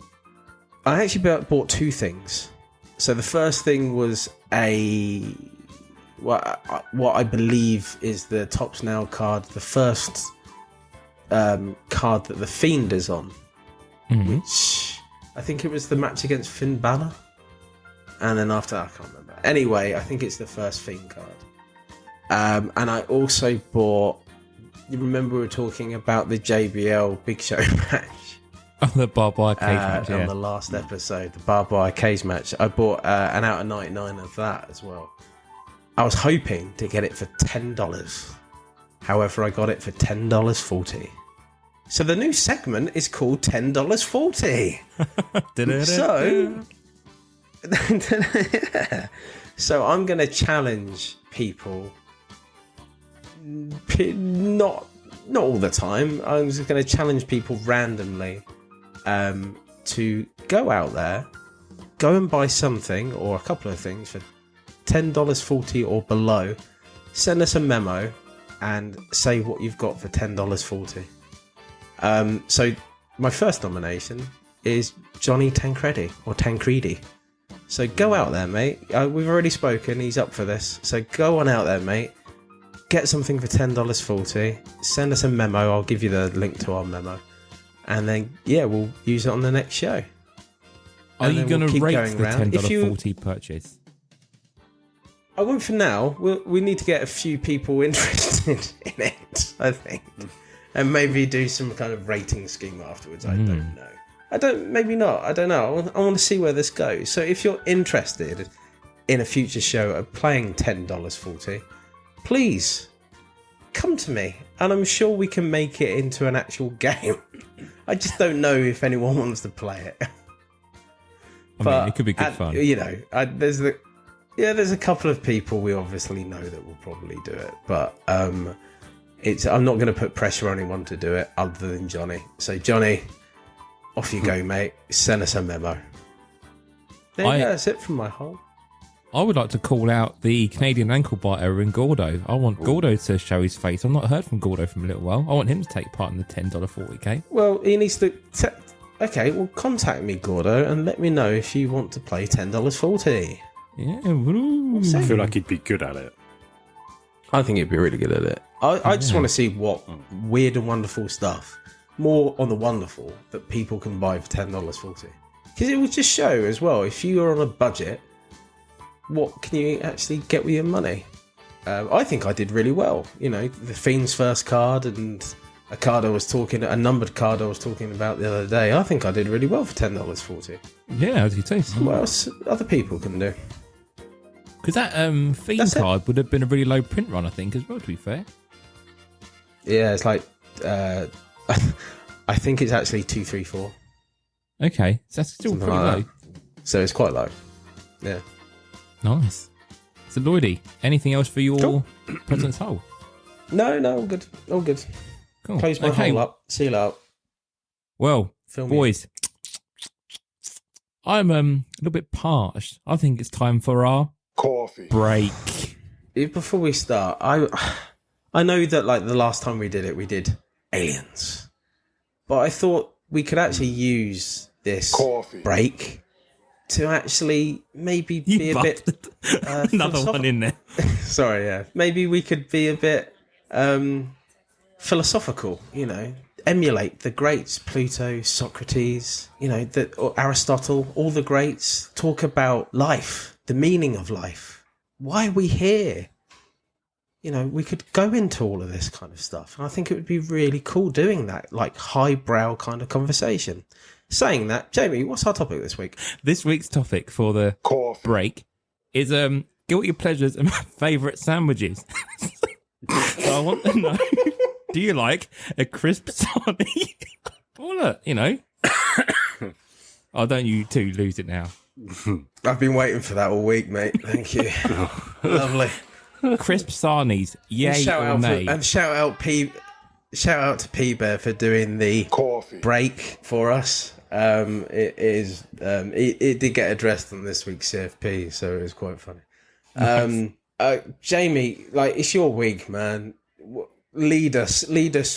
I actually bought two things. So the first thing was what I believe is the Tops Now card, the first card that the Fiend is on, which I think it was the match against Finn Balor, and then after that I can't remember. Anyway, I think it's the first Fiend card. And I also bought. You remember we were talking about the JBL Big Show match? Oh, the barbed wire cage match, On yeah. the last episode, the barbed wire cage match. I bought an out of 99 of that as well. I was hoping to get it for $10. However, I got it for $10.40. So the new segment is called $10.40. So I'm going to challenge people. Not all the time. I'm just going to challenge people randomly to go out there, go and buy something or a couple of things for $10.40 or below. Send us a memo and say what you've got for $10.40. So my first nomination is Johnny Tancredi or Tancredi. So go out there, mate. We've already spoken. He's up for this. So go on out there, mate. Get something for $10.40. Send us a memo. I'll give you the link to our memo. and then we'll use it on the next show. Are And you then going we'll to keep rate going the round. $10.40 purchase? I won't for now. We need to get a few people interested in it, I think, and maybe do some kind of rating scheme afterwards. I don't know. Maybe not. I don't know. I want to see where this goes. So if you're interested in a future show of playing $10.40, please come to me, and I'm sure we can make it into an actual game. I just don't know if anyone wants to play it. I mean, it could be good fun. You know, there's a couple of people we obviously know that will probably do it, but I'm not going to put pressure on anyone to do it other than Johnny. So Johnny, off you go, mate. Send us a memo. That's it from my hole. I would like to call out the Canadian ankle biter in Gordo. I want Gordo to show his face. I've not heard from Gordo for a little while. I want him to take part in the $10.40. Well, he needs to... Okay, well, contact me, Gordo, and let me know if you want to play $10.40. Yeah, woo. I feel like he'd be good at it. I think he'd be really good at it. I just want to see what weird and wonderful stuff, more on the wonderful, that people can buy for $10.40. Because it will just show as well, if you are on a budget, what can you actually get with your money? I think I did really well. You know, the Fiend's first card and a numbered card I was talking about the other day. I think I did really well for $10.40. Yeah, as you say. What else other people can do? Because that Fiend card would have been a really low print run, I think, as well, to be fair. Yeah, it's like... I think it's actually 234. Okay, so that's still Something pretty like low. that. So it's quite low. Yeah. Nice. So, Lloydie, anything else for your President's Hole? No, all good. All good. Cool. Close my hole up, seal out. Well, Film boys, I'm a little bit parched. I think it's time for our Coffee break. Before we start, I know that like the last time we did aliens, but I thought we could actually use this break to actually maybe be a bit another one in there. Sorry, yeah. Maybe we could be a bit philosophical, you know, emulate the greats, Plato, Socrates, you know, or Aristotle, all the greats, talk about life, the meaning of life. Why are we here? You know, we could go into all of this kind of stuff. And I think it would be really cool doing that, like highbrow kind of conversation. Saying that, Jamie, what's our topic this week? This week's topic for the break is guilty pleasures and favourite sandwiches. So I want to know, do you like a crisp sarnie? Well, look, you know. Oh, don't you two lose it now. I've been waiting for that all week, mate. Thank you. Lovely. Crisp sarnies, yay or nay? Shout out to P Bear for doing the break for us. It did get addressed on this week's CFP, so it was quite funny. Nice. Jamie, like, it's your week, man. Lead us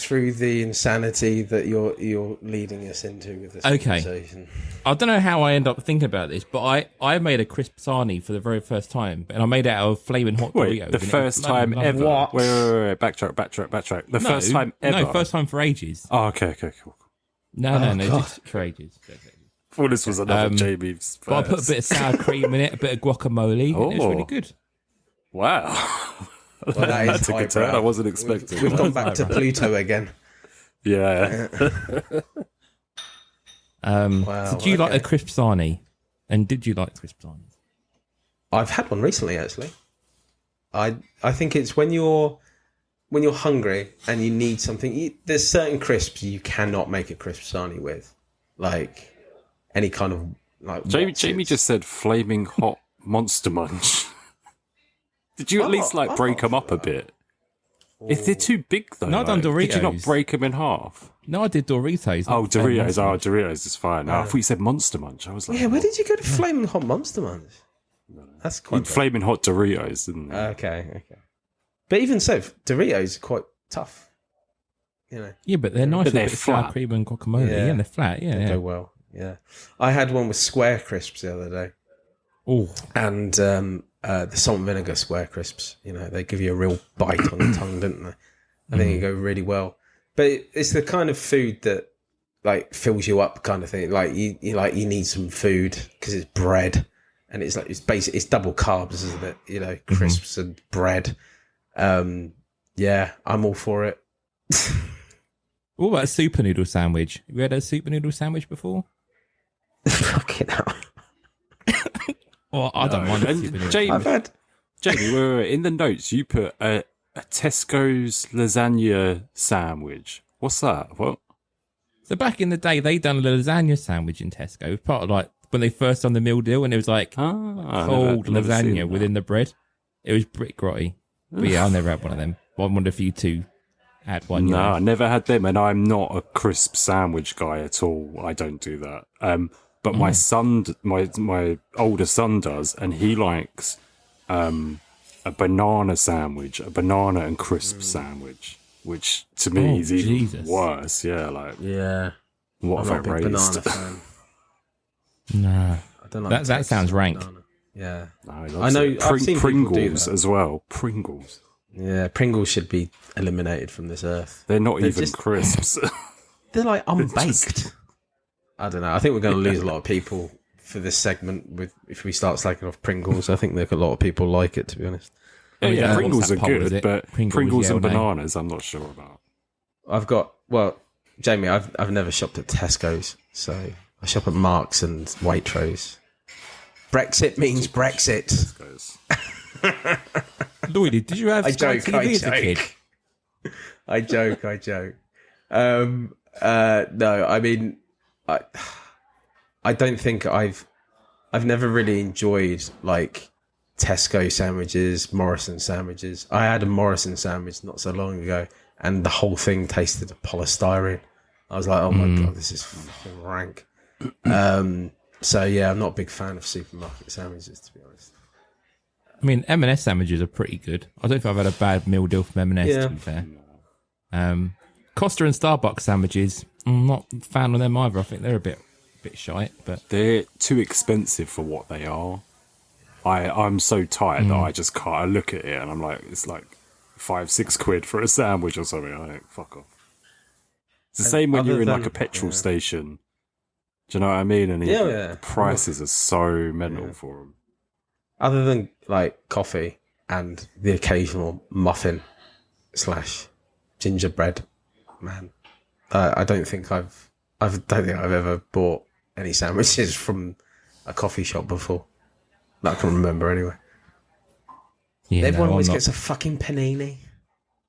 through the insanity that you're leading us into with this conversation. I don't know how I end up thinking about this, but I made a crisp sarnie for the very first time, and I made it out of flaming hot Doritos. The first time ever. What? Wait. Backtrack. First time ever. No, first time for ages. Oh, okay, cool. No, just for ages. I thought this was another Jamie's. But I put a bit of sour cream in it, a bit of guacamole, and it was really good. Wow. Well, that is a good turn. I wasn't expecting. We've gone back to Pluto again. Yeah. Wow, did you like a crisp sarnie? And did you like crisp sarnies? I've had one recently, actually. I think it's when you're hungry and you need something. There's certain crisps you cannot make a crisp sarnie with, like any kind of like. Jamie just said flaming hot Monster Munch. Did you at least break them up a bit? If they're too big though, no, I've done Doritos. Did you not break them in half? No, I did Doritos. Oh, Doritos. Doritos is fine. I thought you said Monster Munch. I was like, yeah. Where did you go to flaming hot Monster Munch? That's quite flaming hot Doritos, didn't you? Okay. But even so, Doritos are quite tough. You know. Yeah, but they're nice. But they're with flat. Sour cream and guacamole. Yeah, they're flat. Yeah, they go well. Yeah, I had one with square crisps the other day. Oh, and the salt and vinegar square crisps. You know, they give you a real bite on the tongue, don't they? I think it go really well. But it's the kind of food that like fills you up kind of thing. Like you need some food because it's bread, and it's like it's double carbs, isn't it? You know, crisps and bread. Yeah, I'm all for it. What about a super noodle sandwich? Have you had a super noodle sandwich before? Fucking hell. Well, I don't mind a And super noodle. Jamie, I've had. Jamie, in the notes you put a Tesco's lasagna sandwich. What's that? What? So back in the day, they done a lasagna sandwich in Tesco. It was part of like when they first done the meal deal, and it was like cold never seen lasagna that. within the bread. It was brick grotty. But yeah, I never had one of them. I wonder if you two had one. No, I never had them, and I'm not a crisp sandwich guy at all. I don't do that. But my son, my older son does, and he likes a banana sandwich, a banana and crisp sandwich, which to me is even worse. Yeah, like Yeah. what I'm have not I a big raised? banana fan. Nah. I don't like That sounds rank. banana. Yeah. No, I know. I've seen people do Pringles that. as well. Pringles. Yeah, Pringles should be eliminated from this earth. They're not They're even just- crisps. They're like unbaked. I don't know. I think we're going to lose a lot of people for this segment if we start slacking off Pringles. I think a lot of people like it, to be honest. yeah, what's Pringles that are poll, is good, it? but Pringles, Pringles yeah and or nay? bananas, I'm not sure about. Jamie, I've never shopped at Tesco's, so I shop at Marks and Waitrose. Brexit means Brexit. Goes. Lloydie, did you have I Sky joke, TV as a kid? I joke. No, I mean, I don't think I've never really enjoyed like Tesco sandwiches, Morrison sandwiches. I had a Morrison sandwich not so long ago, and the whole thing tasted of polystyrene. I was like, oh my god, this is fucking rank. So yeah, I'm not a big fan of supermarket sandwiches, to be honest. I mean, M&S sandwiches are pretty good. I don't think I've had a bad meal deal from M&S, Yeah. to be fair. Costa and Starbucks sandwiches, I'm not a fan of them either. I think they're a bit shite, but They're too expensive for what they are. I'm so tired that I just can't. I look at it and I'm like, it's like £5-6 for a sandwich or something. I think, fuck off. It's the same when other you're in like than- a petrol station. Do you know what I mean? And Yeah. the prices are so mental for them. Other than like coffee and the occasional muffin / gingerbread, man, I don't think I've ever bought any sandwiches from a coffee shop before that I can remember. Anyway, yeah, everyone no, always I'm gets a fucking panini,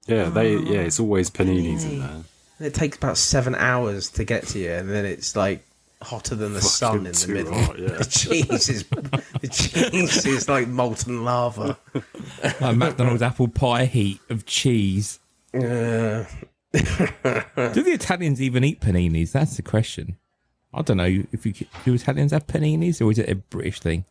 Yeah, it's always paninis in there. and it takes about 7 hours to get to you, and then it's like hotter than the sun in the too middle. hot, yeah. The cheese is like molten lava. not. Like McDonald's apple pie heat of cheese. Uh, Do the Italians even eat paninis? That's the question. I don't know if do Italians have paninis, or is it a British thing?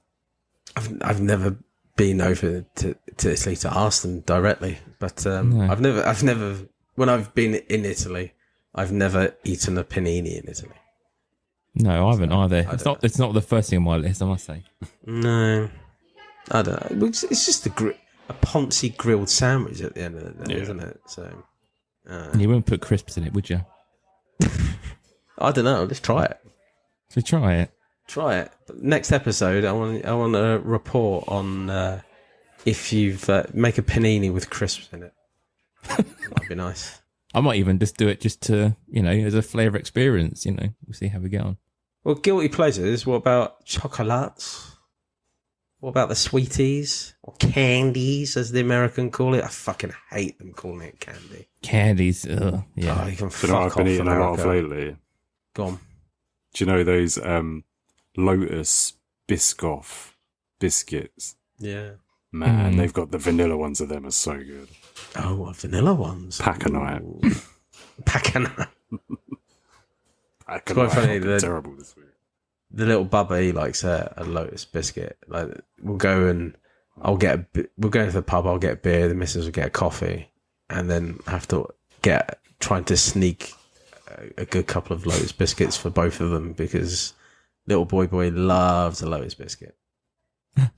I've never been over to Italy to ask them directly, but I've never when I've been in Italy, I've never eaten a panini in Italy. No, I haven't either. I It's don't not. It's not the first thing on my list, I must say. No, I don't know. It's just a Ponzi grilled sandwich at the end of the day, isn't it? So You wouldn't put crisps in it, would you? I don't know. Let's try it. So try it. Try it. But next episode, I want a report on if you've make a panini with crisps in it. That'd be nice. I might even just do it just to, as a flavour experience, We'll see how we get on. Well, guilty pleasures. What about chocolates? What about the sweeties or candies, as the American call it? I fucking hate them calling it candy. Candies, ugh, yeah. Oh, you can Do you know what fuck I've been off, eating a lot of America. lately? Go on. Do you know those Lotus Biscoff biscuits? Yeah. Man, they've got the vanilla ones of them are so good. Oh, what, vanilla ones. Pack a night. Pack a night. Pack a quite night. funny, Fucking terrible this week. The little bubba, he likes a Lotus biscuit. Like, we'll go and we'll go into the pub. I'll get a beer. The missus will get a coffee, and then have to trying to sneak a good couple of Lotus biscuits for both of them because little boy loves a Lotus biscuit.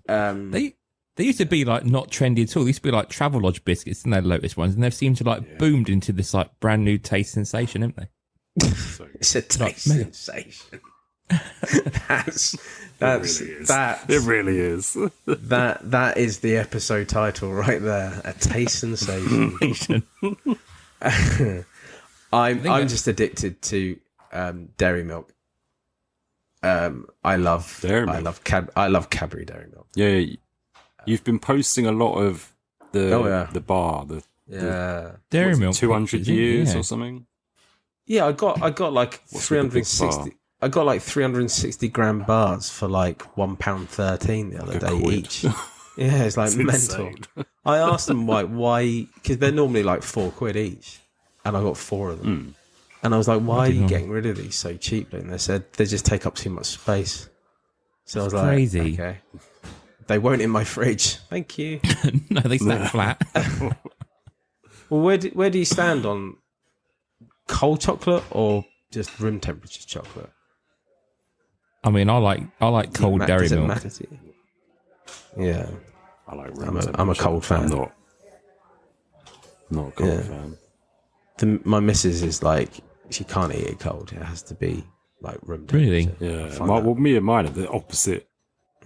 They used to be like not trendy at all. They used to be like Travelodge biscuits and they're Lotus ones, and they've seemed to boomed into this like brand new taste sensation, haven't they? So It's a taste mega. sensation. That's it really is. that is the episode title right there. A taste sensation. I'm just addicted to dairy milk. I love Dairy milk. I love Cadbury dairy milk. Yeah, you've been posting a lot of the bar, Yeah. Dairy milk. 200 pictures, years yeah. or something. Yeah, I got like What's with the big 360. I got like 360 gram bars for like £1.13 the other day quid. each. Yeah, it's like It's mental. insane. I asked them why, because they're normally like £4 each, and I got 4 of them. And I was like, why are you getting rid of these so cheaply? And they said they just take up too much space. So I was like, crazy. okay. They won't in my fridge. Thank you. No, they stack flat. Well, where do you stand on cold chocolate or just room temperature chocolate? I mean, I like cold dairy Does it milk. matter to you? Yeah. I like I'm a cold fan. I'm not a cold Yeah. fan. My missus is like, she can't eat it cold. It has to be like room temperature. Really? Yeah. Me and mine are the opposite.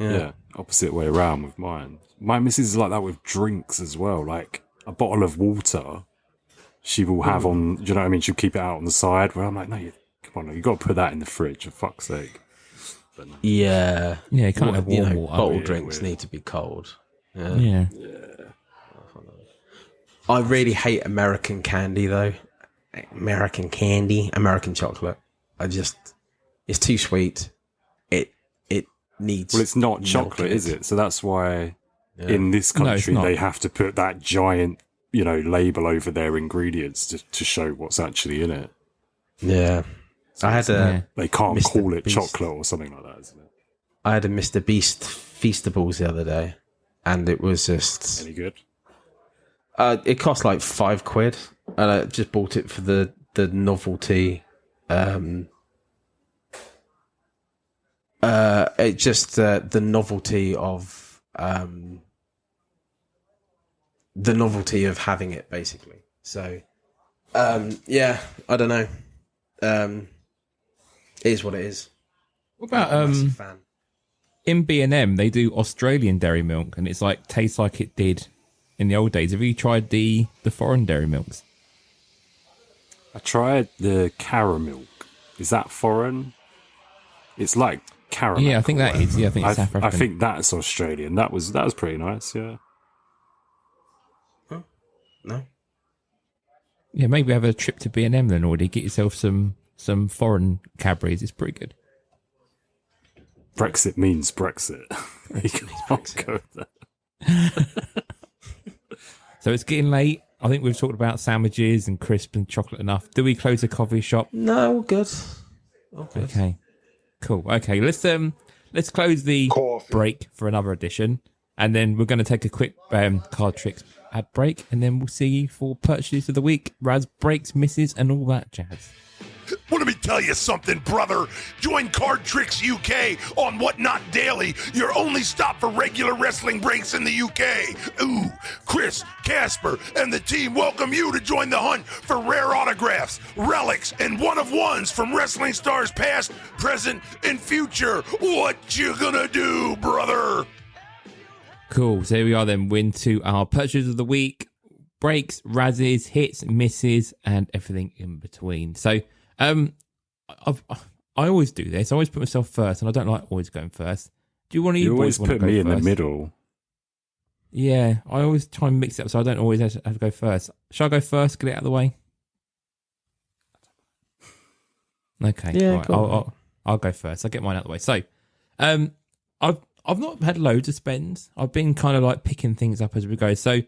Yeah, opposite way around with mine. My missus is like that with drinks as well. Like a bottle of water, she will have on. Do you know what I mean? She'll keep it out on the side. Where I'm like, no, come on, you got to put that in the fridge for fuck's sake. But no. Yeah. Yeah, you can't have warm water. Bottled weird, drinks weird. need to be cold. Yeah. Yeah. I really hate American candy though. American candy, American chocolate. It's too sweet. It needs. Well, it's not milk chocolate, in is it? So that's why in this No, it's country not. they have to put that giant, label over their ingredients to show what's actually in it. Yeah. I had a They can't Mr. call it Beast. chocolate or something like that, isn't it? I had a Mr. Beast Feastables the other day, and it was just. Any good? It cost like £5, and I just bought it for the novelty. It just the novelty of having it, basically. So, yeah, I don't know. It is what it is. What about I'm a massive fan. in B&M? They do Australian dairy milk, and it's like tastes like it did in the old days. Have you tried the foreign dairy milks? I tried the caramel. Is that foreign? It's like caramel. Yeah, I think that is. Yeah, I think it's South I African. think that's Australian. That was pretty nice. Yeah. No. Yeah, maybe have a trip to B&M then, already. Get yourself some foreign Cadbury's. It's pretty good. Brexit means Brexit. You can't go with that. So it's getting late. I think we've talked about sandwiches and crisp and chocolate enough. Do we close the coffee shop? No, all good. All good. Okay, cool. Okay, let's close the break for another edition, and then we're going to take a quick Cardtricks ad break, and then we'll see you for purchases of the week, Raz breaks, misses, and all that jazz. Well, let me tell you something, brother. Join Cardtricks UK on Whatnot Daily, your only stop for regular wrestling breaks in the UK. Ooh, Chris, Casper, and the team welcome you to join the hunt for rare autographs, relics, and one-of-ones from wrestling stars past, present, and future. What you gonna do, brother? Cool. So here we are then. We're into our purchases of the week, breaks, Razzies, hits, misses, and everything in between. So, I always do this. I always put myself first, and I don't like always going first. Do you want to? You always want to put go me in the first? middle. Yeah, I always try and mix it up, so I don't always have to go first. Shall I go first? Get it out of the way. Okay. Yeah, right, go on. I'll go first. I'll get mine out of the way. So, I've not had loads of spends. I've been kind of like picking things up as we go. So,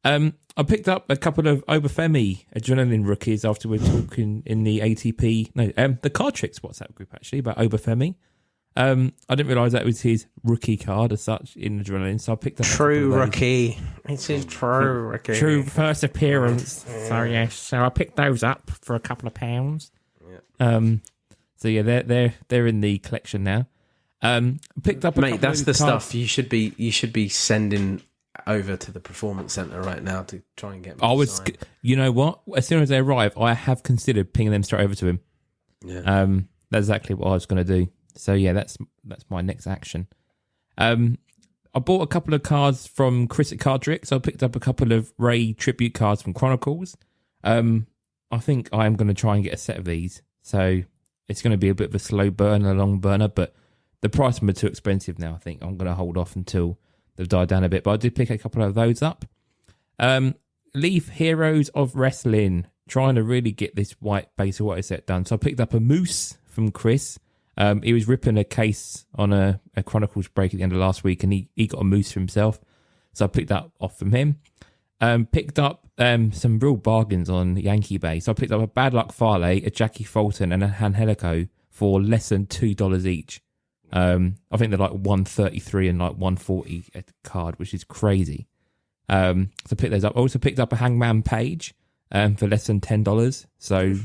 I picked up a couple of Oberfemi adrenaline rookies after we were talking in the the Cardtricks WhatsApp group actually about Oberfemi. I didn't realise that was his rookie card as such in adrenaline, so I picked up a couple True of those. rookie. It's his true rookie. True first appearance. So yes, so I picked those up for a couple of pounds. So yeah, they're in the collection now. Picked up a Mate, couple that's of the cards. stuff you should be sending over to the performance center right now to try and get me I to was, sign. you know what? As soon as they arrive, I have considered pinging them straight over to him. Yeah. That's exactly what I was going to do. So yeah, that's my next action. I bought a couple of cards from Chris at Cardtricks. I picked up a couple of Ray tribute cards from Chronicles. I think I am going to try and get a set of these. So it's going to be a bit of a slow burn, a long burner, but the price of them are too expensive now. I think I'm going to hold off until they've died down a bit. But I did pick a couple of those up. Leaf Heroes of Wrestling. Trying to really get this white base of white set done. So I picked up a Moose from Chris. He was ripping a case on a Chronicles break at the end of last week, and he got a Moose for himself. So I picked that off from him. Picked up some real bargains on Yankee Bay. So I picked up a Bad Luck Farley, a Jackie Fulton, and a Angelico for less than $2 each. I think they're like $133 and like $140 a card, which is crazy. So I picked those up. I also picked up a Hangman Page for less than $10. So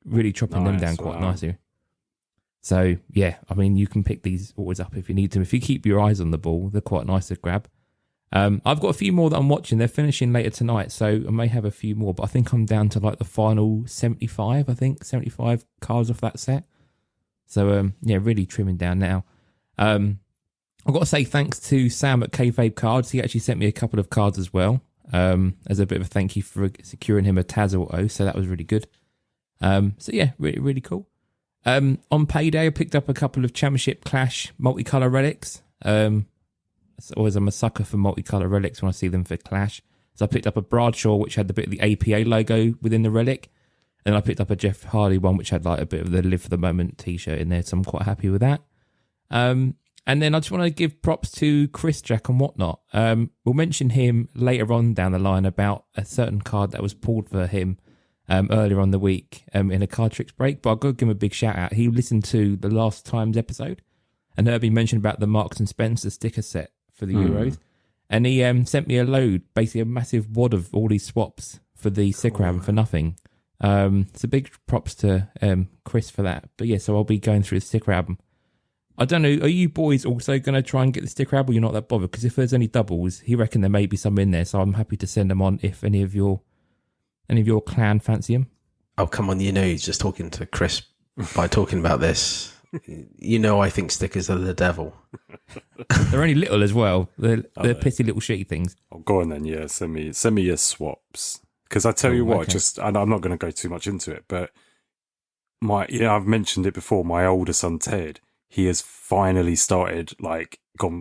really chopping them down quite nicely. So yeah, I mean, you can pick these always up if you need them. If you keep your eyes on the ball, they're quite nice to grab. I've got a few more that I'm watching. They're finishing later tonight, so I may have a few more, but I think I'm down to like the final 75, 75 cards off that set. So yeah, really trimming down now. I've got to say thanks to Sam at Kayfabe Cards. He actually sent me a couple of cards as well, as a bit of a thank you for securing him a Taz Auto, so that was really good. So yeah, really, really cool. On payday, I picked up a couple of Championship Clash multicolour relics. I'm a sucker for multicolour relics when I see them for Clash. So I picked up a Bradshaw, which had the bit of the APA logo within the relic. And I picked up a Jeff Hardy one, which had like a bit of the Live for the Moment t-shirt in there. So I'm quite happy with that. And then I just want to give props to Chris, Jack and whatnot. We'll mention him later on down the line about a certain card that was pulled for him earlier on the week in a Cardtricks break. But I'll go give him a big shout out. He listened to the last time's episode and heard me mention about the Marks and Spencer sticker set for the Euros. And he sent me a load, basically a massive wad of all these swaps for the sticker album for nothing. So big props to Chris for that. But yeah, so I'll be going through the sticker album. I don't know, are you boys also going to try and get the sticker album? You're not that bothered? Because if there's any doubles, he reckon there may be some in there. So I'm happy to send them on if any of your clan fancy them. Oh, come on. You know, he's just talking to Chris by talking about this. You know, I think stickers are the devil. They're only little as well. They're pissy little shitty things. Oh, go on then. Yeah, send me your swaps. Because I tell you what, okay. and I'm not going to go too much into it, but I've mentioned it before. My older son Ted, he has finally started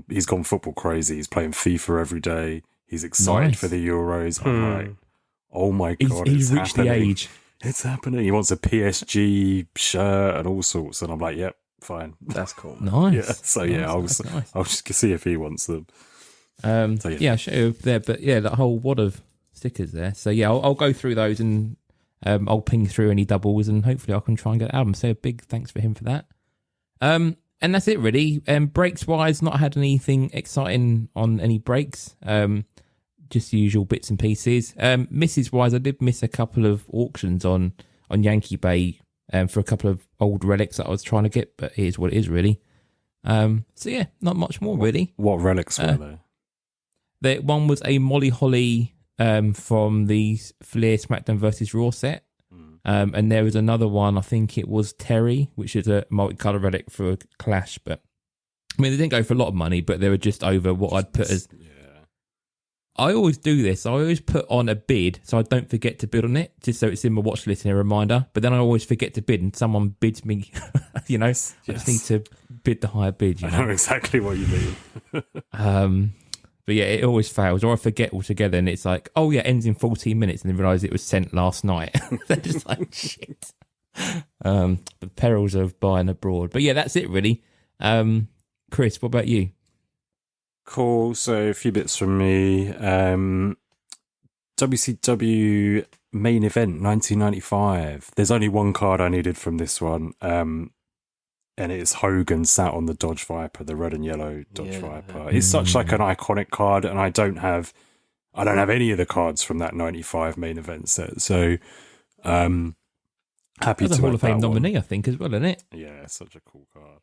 he's gone football crazy. He's playing FIFA every day. He's excited for the Euros. I'm like, oh my god, he's reached the age. It's happening. He wants a PSG shirt and all sorts, and I'm like, yep, fine. That's cool. Nice. Yeah. So yeah, Nice. I'll just see if he wants them. Yeah, I'll show you there. But yeah, that whole wad of stickers there. So yeah, I'll go through those and I'll ping through any doubles and hopefully I can try and get the album. So a big thanks for him for that. And that's it really. Breaks wise, not had anything exciting on any breaks. Just the usual bits and pieces. Misses wise, I did miss a couple of auctions on Yankee Bay for a couple of old relics that I was trying to get, but here's what it is really. So yeah, not much more really. What relics were there? One was a Molly Holly from the Flair SmackDown vs Raw set. And there was another one, I think it was Terry, which is a multicolour relic for a Clash. But I mean, they didn't go for a lot of money, but they were just over what I'd put as. Yeah. I always do this. I always put on a bid so I don't forget to bid on it, just so it's in my watch list and a reminder. But then I always forget to bid and someone bids me, you know. Yes. I just need to bid the higher bid. You know? I know exactly what you mean. But yeah, it always fails, or I forget altogether, and it's like, oh yeah, ends in 14 minutes, and then realise it was sent last night. They're just like, shit. The perils of buying abroad. But yeah, that's it really. Chris, what about you? Cool. So a few bits from me. WCW main event 1995. There's only one card I needed from this one. And it's Hogan sat on the Dodge Viper, the red and yellow Dodge Viper. It's such like an iconic card, and I don't have any of the cards from that 95 main event set. So happy That's to a Hall of Fame that nominee, one. I think, as well, isn't it? Yeah, such a cool card.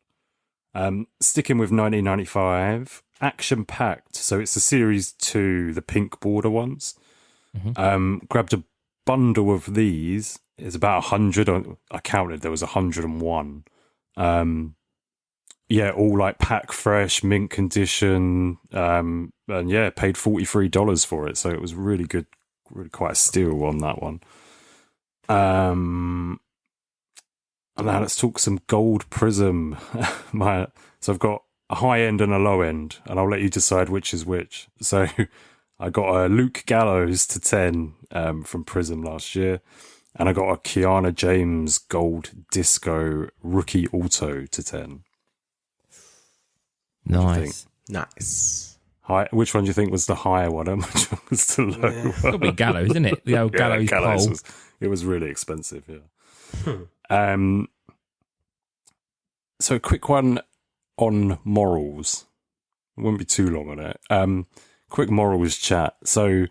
Sticking with 1995, Action Packed. So it's the Series 2, the pink border ones. Grabbed a bundle of these is about 100. I counted, there was 101. Yeah, all like pack fresh, mint condition. And yeah, paid $43 for it. So it was really good, really quite a steal on that one. And now let's talk some gold prism. So I've got a high end and a low end, and I'll let you decide which is which. So I got a Luke Gallows to 10 from Prism last year, and I got a Kiana James Gold Disco Rookie Auto to 10. Nice. Nice. Which one do you think was the higher one and which one was the low one? It's got to be Gallows, isn't it? The old Gallows pole. It was really expensive, yeah. So a quick one on morals. It won't be too long on it. Quick morals chat. So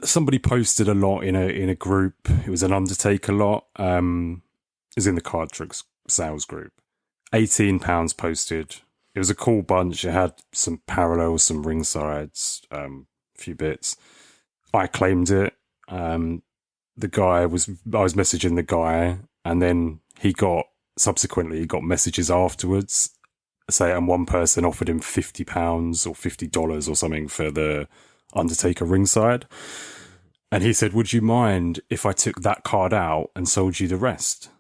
somebody posted a lot in a group. It was an Undertaker lot. It was in the Cardtricks sales group. £18 posted. It was a cool bunch. It had some parallels, some ringsides, a few bits. I claimed it. I was messaging the guy, and then he got messages afterwards and one person offered him £50 or $50 or something for the Undertaker ringside. And he said, would you mind if I took that card out and sold you the rest?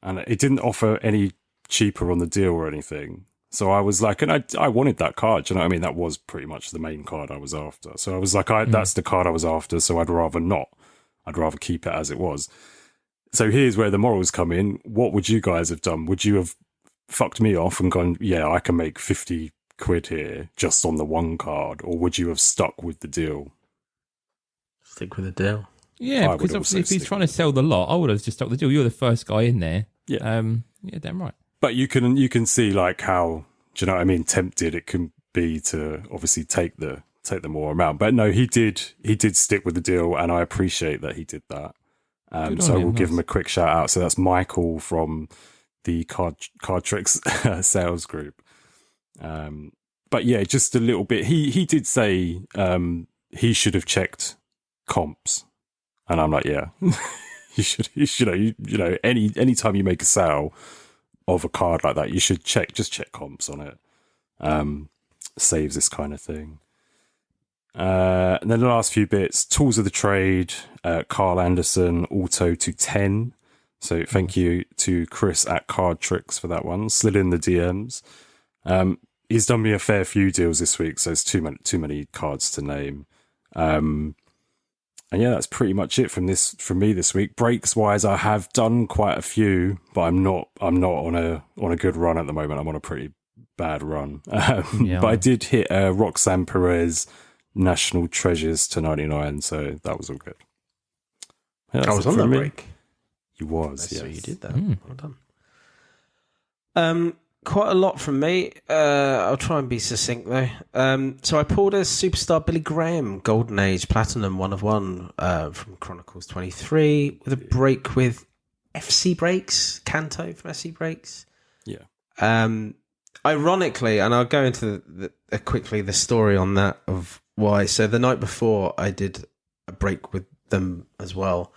And it didn't offer any cheaper on the deal or anything. So I was like, and I wanted that card. Do you know what I mean? That was pretty much the main card I was after. So I was like, that's the card I was after. So I'd rather not. I'd rather keep it as it was. So here's where the morals come in. What would you guys have done? Would you have fucked me off and gone, yeah, I can make 50 quid here just on the one card? Or would you have stuck with the deal? Stick with the deal. Yeah, because obviously if he's trying to sell the lot, I would have just stuck with the deal. You're the first guy in there. Yeah. Yeah, damn right. But you can see like how, do you know what I mean, tempted it can be to obviously take the more amount. But no, he did stick with the deal, and I appreciate that he did that. So we'll give him a quick shout out. So that's Michael from the Cardtricks sales group. But yeah, just a little bit. He did say he should have checked comps, and I'm like, yeah, you should. You know, any time you make a sale of a card like that, you should check comps on it. Saves this kind of thing. And then the last few bits, tools of the trade, Carl Anderson, auto to 10. So thank you to Chris at Cardtricks for that one. Slid in the DMs. He's done me a fair few deals this week, so it's too many cards to name. And yeah, that's pretty much it from me this week. Breaks wise, I have done quite a few, but I'm not on a good run at the moment. I'm on a pretty bad run. But I did hit Roxanne Perez National Treasures to 99, so that was all good. Yeah, I was on that break. You was, yes. So you did that. Well done. Quite a lot from me. I'll try and be succinct though. So I pulled a Superstar Billy Graham Golden Age Platinum 1 of 1 from Chronicles 23 with a break with FC Breaks, Kanto from FC Breaks. Yeah. Ironically, and I'll go into quickly the story on that of why. So the night before I did a break with them as well,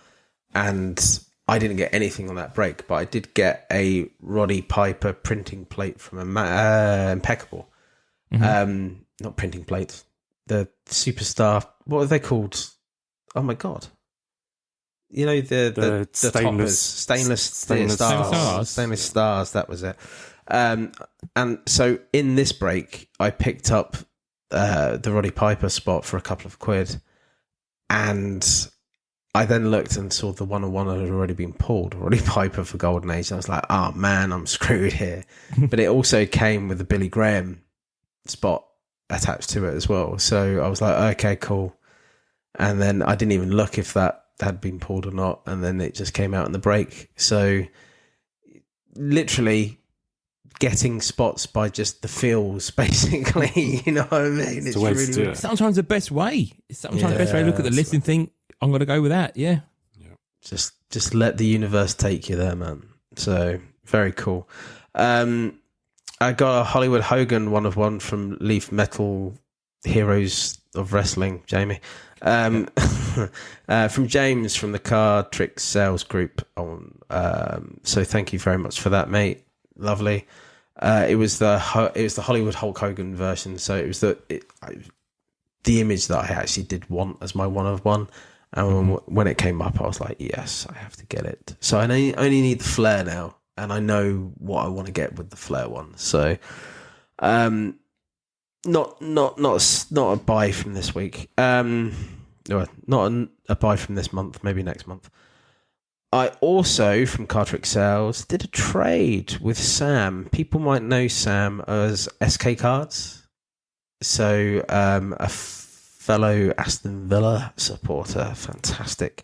and I didn't get anything on that break, but I did get a Roddy Piper printing plate from Impeccable. Mm-hmm. Not printing plates. The Superstar. What are they called? Oh my god! You know the toppers, stainless stars. Stainless stars. That was it. And so in this break, I picked up the Roddy Piper spot for a couple of quid, and I then looked and saw the 101 had already been pulled, Roddy Piper for Golden Age. And I was like, oh man, I'm screwed here. But it also came with the Billy Graham spot attached to it as well. So I was like, okay, cool. And then I didn't even look if that had been pulled or not. And then it just came out in the break. So literally getting spots by just the feels, basically. You know what I mean? It's really sometimes the best way. Sometimes the best way to look at the list and think, I'm going to go with that, yeah. Just let the universe take you there, man. So, very cool. I got a Hollywood Hogan 1 of 1 from Leaf Metal Heroes of wrestling, Jamie. From James from the Cardtricks sales group. So thank you very much for that, mate. Lovely. It was the Hollywood Hulk Hogan version. So it was the image that I actually did want as my one of one. And when it came up, I was like, yes, I have to get it. So I only need the Flair now, and I know what I want to get with the Flair one. So, not a buy from this week. No, not a buy from this month. Maybe next month. I also, from Cardtricks Sales, did a trade with Sam. People might know Sam as SK Cards. So, a fellow Aston Villa supporter, fantastic.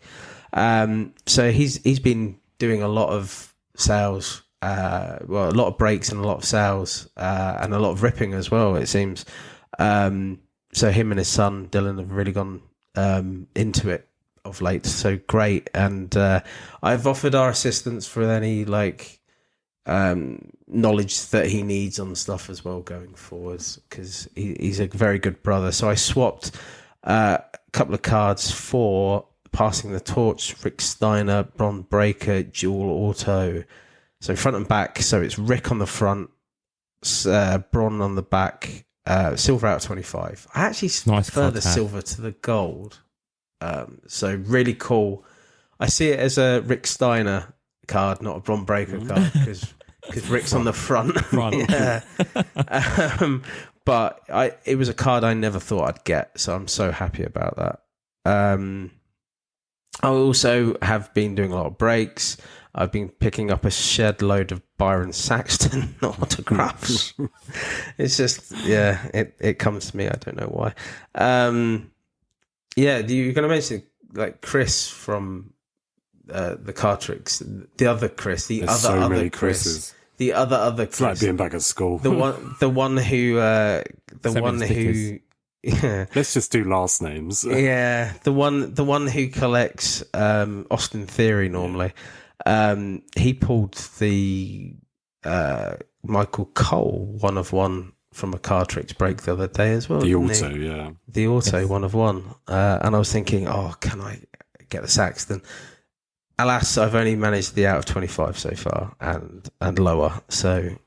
So he's been doing a lot of sales, a lot of breaks and a lot of sales, and a lot of ripping as well, it seems. So him and his son Dylan have really gone into it of late. So great, and I've offered our assistance for any knowledge that he needs on stuff as well going forwards, because he's a very good brother. So I swapped a couple of cards for Passing the Torch, Rick Steiner, Bron Breaker, Dual Auto. So front and back. So it's Rick on the front, Bron on the back, silver out of 25. I actually prefer the silver to the gold. So really cool. I see it as a Rick Steiner card, not a Bron Breaker card, because Rick's on the front. Yeah. But it was a card I never thought I'd get, so I'm so happy about that. I also have been doing a lot of breaks. I've been picking up a shed load of Byron Saxton autographs. It's just, it comes to me. I don't know why. You're going to mention Chris from the Cardtricks, the other Chris, the There's other so many Chris. Chris's. The other Chris. It's like being back at school. The one who Let's just do last names. Yeah, the one who collects Austin Theory normally. He pulled the Michael Cole 1 of 1 from a Cardtricks break the other day as well. The auto, yeah. The auto, yes. 1 of 1. And I was thinking, can I get the Saxton? Alas, I've only managed the out of 25 so far and lower. So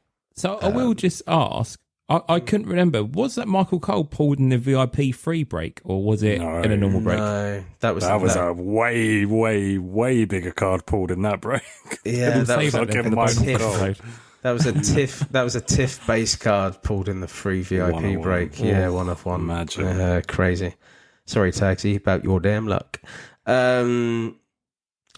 I will just ask, I couldn't remember, was that Michael Cole pulled in the VIP free break, or was it in a normal break? No, that was a way, way, way bigger card pulled in that break. Yeah, that was like Michael Cole. That was a TIFF. That was a TIFF base card pulled in the free VIP break. Yeah, 1 of 1. Imagine. Crazy. Sorry, Tagsy, about your damn luck.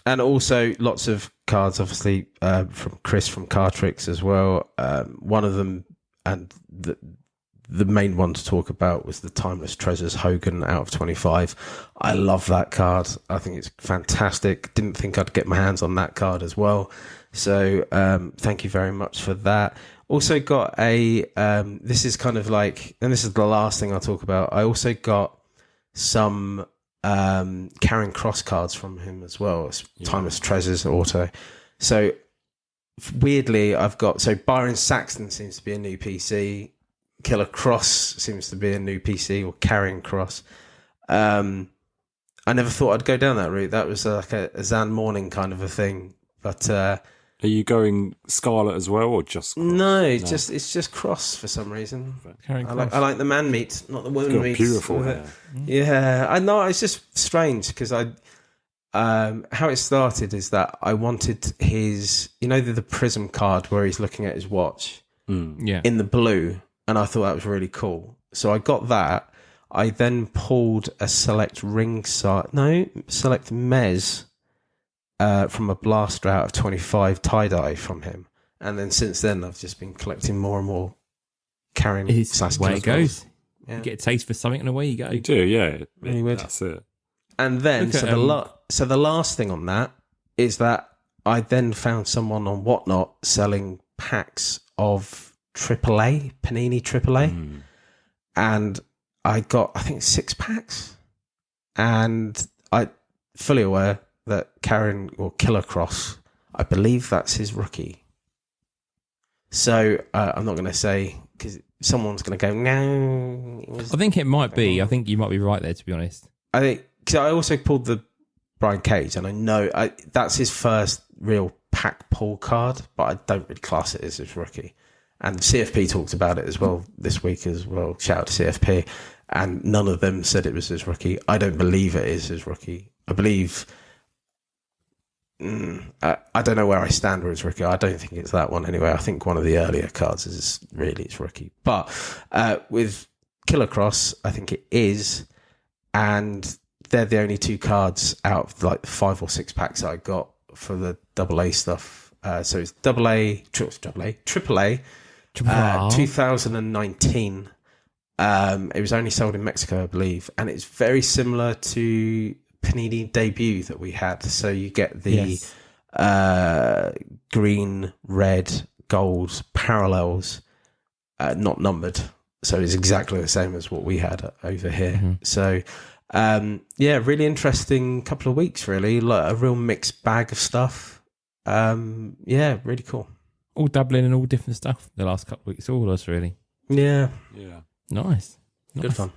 And also lots of cards, obviously, from Chris from Cardtricks as well. One of them, and the main one to talk about, was the Timeless Treasures Hogan out of 25. I love that card. I think it's fantastic. Didn't think I'd get my hands on that card as well. So thank you very much for that. Also got this is kind of and this is the last thing I'll talk about. I also got some Carrying Cross cards from him as well. It's Timeless Treasures auto. So weirdly, I've got Byron Saxton seems to be a new PC. Killer Cross seems to be a new PC, or Carrying Cross. I never thought I'd go down that route. That was like a Zan Morning kind of a thing. But are you going Scarlet as well, or just Cross? No, it's just Cross for some reason. I like the man meat, not the woman meat. Beautiful hair. Yeah, I know. It's just strange because how it started is that I wanted his, the Prism card where he's looking at his watch, in the blue, and I thought that was really cool. So I got that. I then pulled a Select Mez. From a blaster out of 25 tie-dye from him. And then since then, I've just been collecting more and more Carrying. It's the way it goes. Yeah. You get a taste for something and away you go. You do, yeah. Really weird. That's it. And then, so the last thing on that is that I then found someone on Whatnot selling packs of AAA, Panini AAA. And I got, I think, 6 packs. And I fully aware that Karen or Killer Cross, I believe that's his rookie. So I'm not going to say, because someone's going to go, no. I think it might be. I think you might be right there, to be honest. I think, because I also pulled the Brian Cage, and I know that's his first real pack pull card, but I don't really class it as his rookie. And CFP talked about it as well this week as well. Shout out to CFP. And none of them said it was his rookie. I don't believe it is his rookie. I believe... I don't know where I stand with his rookie. I don't think it's that one anyway. I think one of the earlier cards is really his rookie. But with Killer Cross, I think it is. And they're the only two cards out of like 5 or 6 packs that I got for the AA stuff. So it's AAA, AAA, 2019. It was only sold in Mexico, I believe. And it's very similar to Panini debut that we had. So you get the green, red, gold parallels, not numbered. So it's exactly the same as what we had over here. Mm-hmm. So, really interesting couple of weeks, really. Like a real mixed bag of stuff. Really cool. All dabbling in all different stuff the last couple of weeks. All of us, really. Yeah. Nice. Good fun.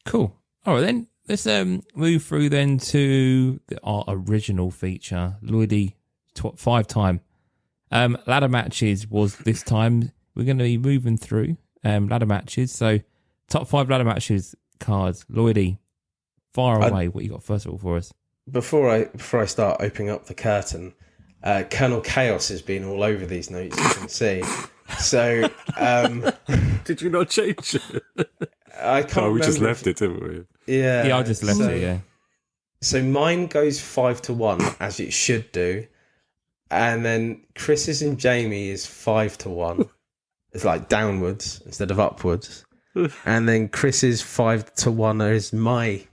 Cool. All right, then. Let's move through then to our original feature, Lloydie 5-time. Ladder matches was this time. We're going to be moving through ladder matches. So top 5 ladder matches cards. Lloydie, fire away. What you got first of all for us? Before I start opening up the curtain, Colonel Chaos has been all over these notes, you can see. So... Did you not change it? I can't we just remember left it, didn't we? Yeah, I just left it, yeah. So mine goes 5-1, as it should do. And then Chris's and Jamie is 5-1. It's like downwards instead of upwards. And then Chris's 5-1 is my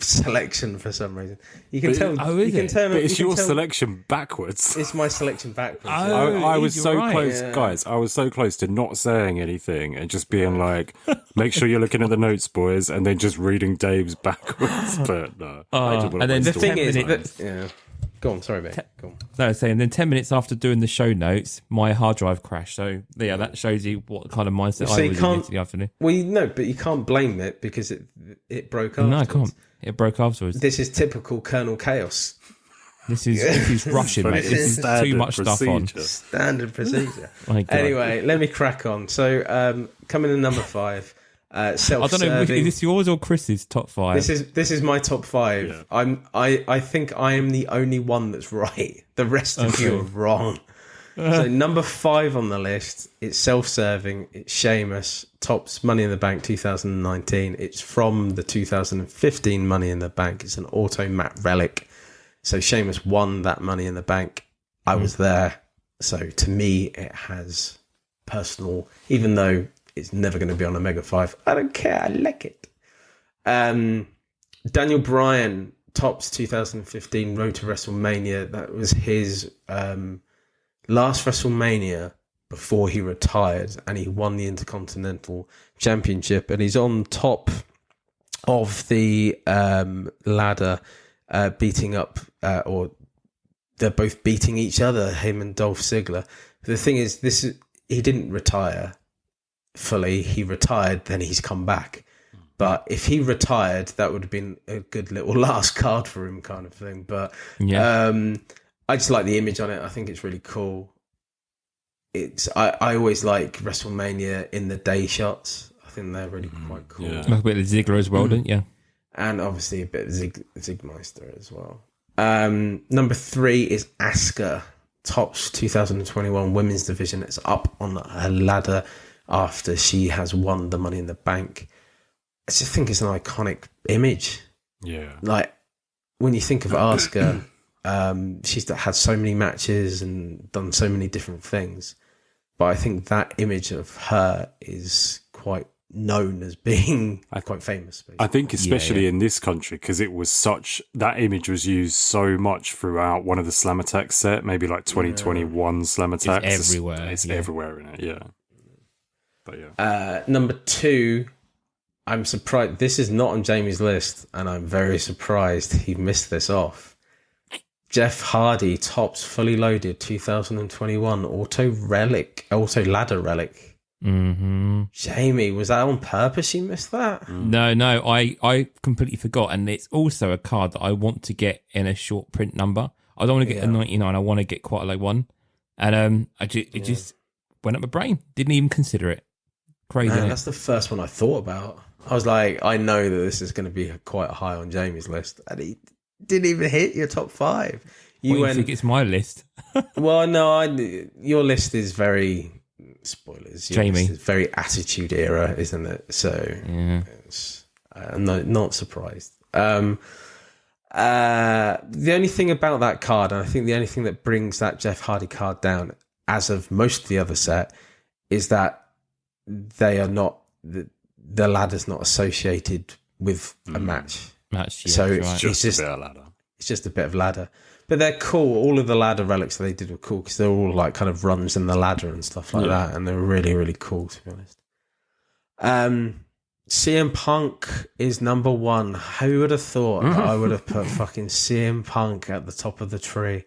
selection for some reason. You can tell. You can tell. But it's your selection backwards. It's my selection backwards. I was so right. close, guys. I was so close to not saying anything and just being like, "Make sure you're looking at the notes, boys," and then just reading Dave's backwards. But no, and then the thing is, that, Go on, sorry, mate. Go on. No, I was saying, then 10 minutes after doing the show notes, my hard drive crashed. So, yeah, that shows you what kind of mindset I was in yesterday afternoon. Well, but you can't blame it because it broke afterwards. No, I can't. It broke afterwards. This is typical Colonel Chaos. This is Russian, mate. This is too much stuff on. Standard procedure. Anyway, let me crack on. So, coming in number 5. I don't know. Is this yours or Chris's top 5? This is my top 5. Yeah. I think I am the only one that's right. The rest of you are wrong. So number 5 on the list. It's self-serving. It's Sheamus. Tops Money in the Bank 2019. It's from the 2015 Money in the Bank. It's an auto matte relic. So Sheamus won that Money in the Bank. I was there. So to me, it has personal. Even though it's never going to be on a Mega 5. I don't care. I like it. Daniel Bryan, tops 2015 Road to WrestleMania. That was his last WrestleMania before he retired, and he won the Intercontinental Championship. And he's on top of the ladder, beating up, or they're both beating each other, him and Dolph Ziggler. The thing is, he didn't retire fully. He retired, then he's come back. But if he retired, that would have been a good little last card for him, kind of thing. But I just like the image on it. I think it's really cool. I always like WrestleMania in the day shots. I think they're really quite cool. Yeah. Like a bit of Ziggler as well, didn't you? And obviously a bit of Zigmeister as well. Number 3 is Asuka, tops 2021 women's division. It's up on her ladder after she has won the Money in the Bank. I just think it's an iconic image. Yeah. Like, when you think of Asuka, she's had so many matches and done so many different things. But I think that image of her is quite known as being quite famous. Basically. I think especially in this country, because it was that image was used so much throughout one of the Slam Attack set, maybe like 2021 Slam Attack. It's everywhere. It's everywhere in it, yeah. But number 2, I'm surprised. This is not on Jamie's list, and I'm very surprised he missed this off. Jeff Hardy, tops fully loaded 2021 auto ladder relic. Mm-hmm. Jamie, was that on purpose you missed that? No, I completely forgot. And it's also a card that I want to get in a short print number. I don't want to get a 99. I want to get quite a low one. And it just went up my brain. Didn't even consider it. Crazy. Man, that's the first one I thought about. I was like, I know that this is going to be quite high on Jamie's list. And he didn't even hit your top 5. You think it's my list? Well, no, your list is very... Spoilers. Jamie. It's very Attitude Era, isn't it? So I'm not surprised. The only thing about that card, and I think the only thing that brings that Jeff Hardy card down, as of most of the other set, is that they are not the ladder's not associated with a match. So it's just a bit of ladder. It's just a bit of ladder. But they're cool. All of the ladder relics that they did were cool because they're all like kind of runs in the ladder and stuff like that. And they're really, really cool, to be honest. CM Punk is number 1. Who would have thought that I would have put fucking CM Punk at the top of the tree?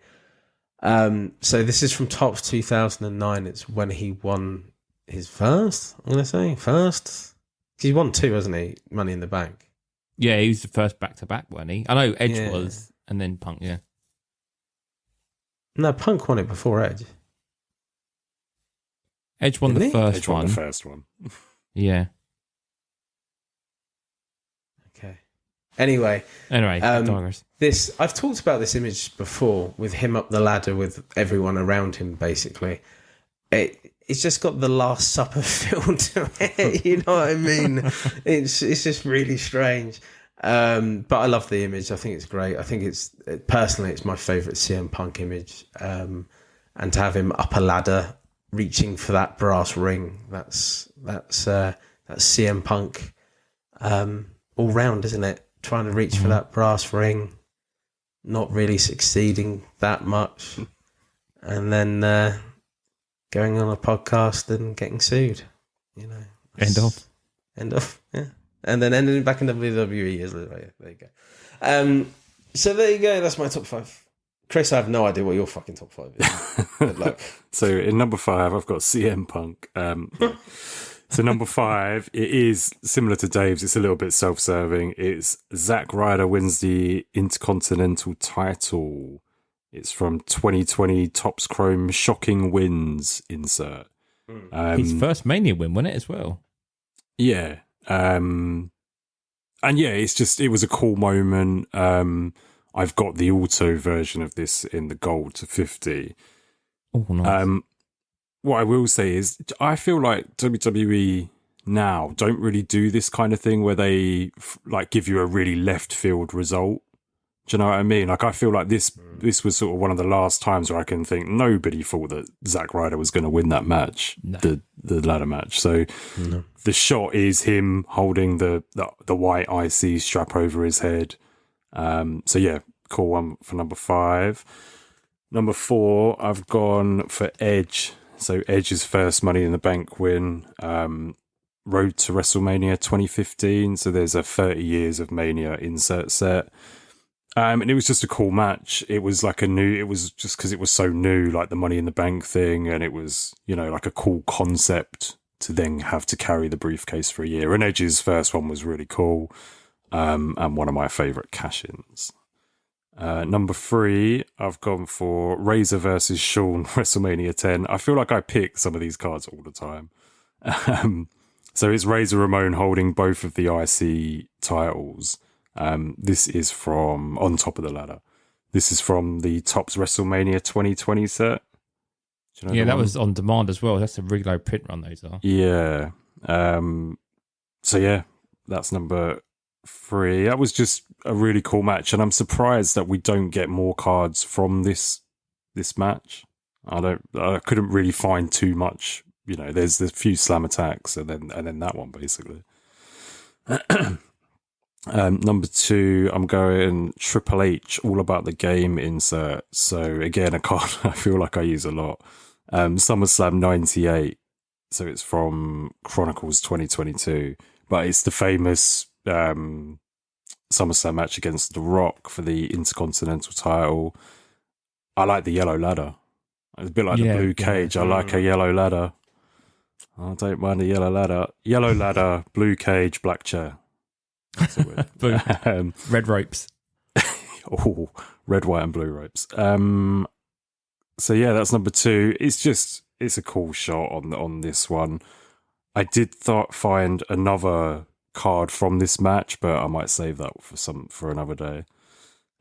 So this is from Tops 2009. It's when he won his first, I'm going to say. First? He's won 2, hasn't he? Money in the Bank. Yeah, he was the first back-to-back, wasn't he? I know Edge was, and then Punk, yeah. No, Punk won it before Edge. Edge won the first one. The first one. Yeah. Okay. Anyway, digress. I've talked about this image before with him up the ladder with everyone around him. Basically, it's just got the Last Supper feel to it. You know what I mean? It's just really strange. But I love the image. I think it's great. I think it's my favourite CM Punk image. And to have him up a ladder, reaching for that brass ring, that's CM Punk, all round, isn't it? Trying to reach for that brass ring, not really succeeding that much, and then going on a podcast and getting sued. You know, end off. Yeah. And then ending back in WWE years later. There you go. So there you go. That's my top 5. Chris, I have no idea what your fucking top 5 is. Good luck. So in number 5, I've got CM Punk. So number 5, it is similar to Dave's. It's a little bit self-serving. It's Zack Ryder wins the Intercontinental title. It's from 2020 Topps Chrome Shocking Wins insert. His first Mania win, wasn't it, as well? Yeah. And yeah, it was a cool moment. I've got the auto version of this in the gold to 50. Oh, nice. What I will say is I feel like WWE now don't really do this kind of thing where they like give you a really left field result. Do you know what I mean? Like I feel like this was sort of one of the last times where I can think nobody thought that Zack Ryder was going to win that match, the ladder match. So the shot is him holding the white IC strap over his head. So yeah, cool one for number 5. Number 4, I've gone for Edge. So Edge's first Money in the Bank win, Road to WrestleMania 2015. So there's a 30 years of Mania insert set. And it was just a cool match. It was like it was just because it was so new, like the Money in the Bank thing. And it was, you know, like a cool concept to then have to carry the briefcase for a year. And Edge's first one was really cool. And one of my favourite cash-ins. Number 3, I've gone for Razor versus Shawn WrestleMania 10. I feel like I pick some of these cards all the time. So it's Razor Ramon holding both of the IC titles. This is from On Top of the Ladder. This is from the Topps WrestleMania 2020 set. Do you know that was on demand as well. That's a really low print run, those are. Yeah. So yeah, that's number 3. That was just a really cool match, and I'm surprised that we don't get more cards from this match. I couldn't really find too much. You know, there's a few slam attacks, and then that one basically. Number 2, I'm going Triple H, All About the Game insert. So again, a card I feel like I use a lot. SummerSlam 98. So it's from Chronicles 2022, but it's the famous SummerSlam match against The Rock for the Intercontinental title. I like the yellow ladder. It's a bit like the blue cage. I like a yellow ladder. I don't mind a yellow ladder. Yellow ladder, blue cage, black chair. That's a weird. Boom. Red ropes. Oh, red, white, and blue ropes. So yeah, that's number 2. It's a cool shot on this one. I did find another card from this match, but I might save that for another day.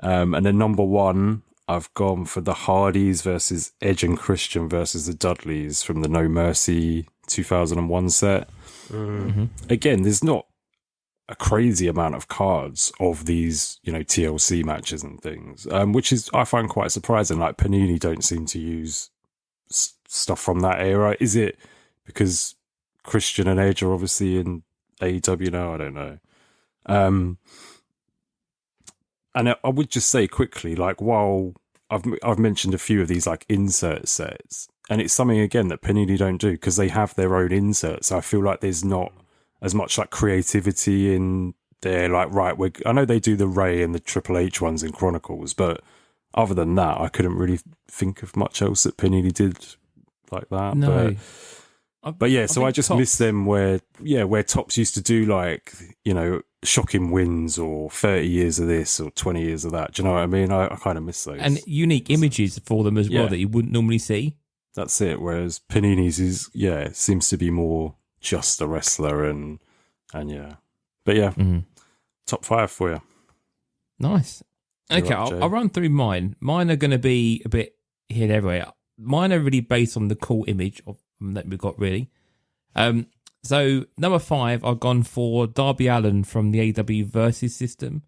And then number 1, I've gone for the Hardys versus Edge and Christian versus the Dudleys from the No Mercy 2001 set. Mm-hmm. Again, there's not a crazy amount of cards of these, TLC matches and things, which is, I find quite surprising. Like Panini don't seem to use stuff from that era. Is it because Christian and Edge are obviously in AEW now? I don't know. And I would just say quickly, like, while I've mentioned a few of these like insert sets, and it's something again that Panini don't do because they have their own inserts. I feel like there's not as much like creativity in there. Like, right, I know they do the Ray and the Triple H ones in Chronicles, but other than that, I couldn't really think of much else that Panini did like that. No. But yeah, so I just miss them where Topps used to do like, shocking wins or 30 years of this or 20 years of that. Do you know what I mean? I kind of miss those. And unique images for them as well that you wouldn't normally see. That's it. Whereas Panini's seems to be more just a wrestler and yeah. But yeah, top 5 for you. Nice. Okay, I'll run through mine. Mine are going to be a bit here and everywhere. Mine are really based on the cool image that we've got, really. So, number 5, I've gone for Darby Allin from the AEW Versus system.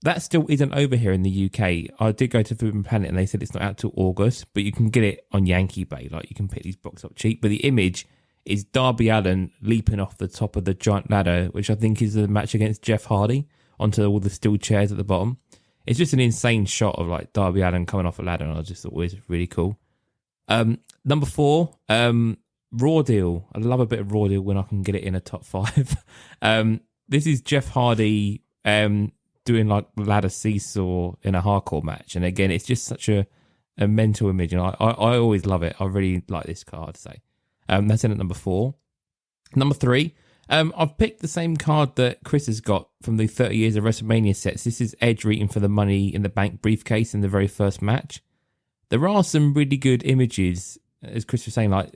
That still isn't over here in the UK. I did go to Food Planet and they said it's not out till August, but you can get it on Yankee Bay. Like, you can pick these boxes up cheap. But the image is Darby Allin leaping off the top of the giant ladder, which I think is a match against Jeff Hardy, onto all the steel chairs at the bottom. It's just an insane shot of like Darby Allin coming off a ladder, and I just thought it was really cool. Number 4, Raw Deal. I love a bit of Raw Deal when I can get it in a top 5. This is Jeff Hardy doing like ladder seesaw in a hardcore match, and again, it's just such a mental image, and I always love it. I really like this card. So that's in at number 4. Number 3, I've picked the same card that Chris has got from the 30 years of WrestleMania sets. This is Edge reaching for the Money in the Bank briefcase in the very first match. There are some really good images, as Chris was saying, like,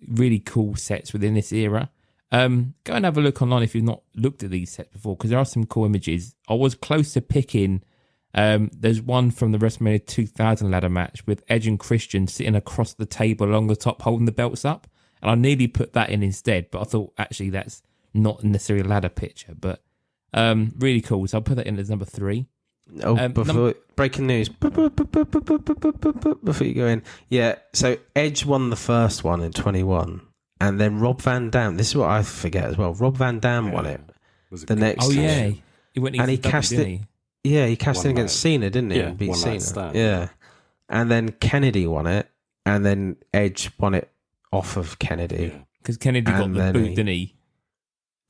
really cool sets within this era. Go and have a look online if you've not looked at these sets before, because there are some cool images. I was close to picking, there's one from the WrestleMania 2000 ladder match with Edge and Christian sitting across the table along the top holding the belts up, and I nearly put that in instead, but I thought actually that's not necessarily a ladder picture, but really cool. So I'll put that in as number 3. Before breaking news, before you go in, so Edge won the first one in 21, and then Rob Van Dam. This is what I forget as well. Rob Van Dam won it the next. Oh yeah, year. he went and he cashed it. Yeah, he cashed in against Cena, didn't he? Yeah, and beat Cena. Stand. Yeah, and then Kennedy won it, and then Edge won it off of Kennedy because Kennedy got the boot, didn't he?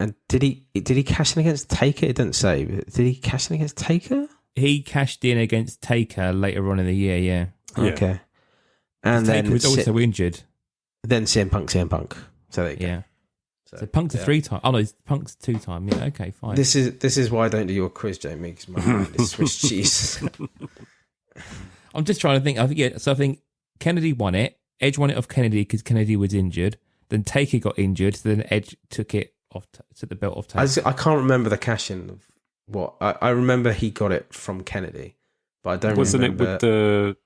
And did he cash in against Taker? It didn't say. But did he cash in against Taker? He cashed in against Taker later on in the year, yeah. Okay. And then Taker was also injured. Then CM Punk. So there you go. Yeah. So Punk's a 3-time. Oh no, Punk's 2-time. Yeah, okay, fine. This is why I don't do your quiz, Jamie, because my mind is Swiss cheese. I'm just trying to think. I think Kennedy won it. Edge won it off Kennedy because Kennedy was injured. Then Taker got injured, so then Edge took the belt off Taker. I can't remember the cash-in of what. I remember he got it from Kennedy, but I don't Wasn't remember. it with the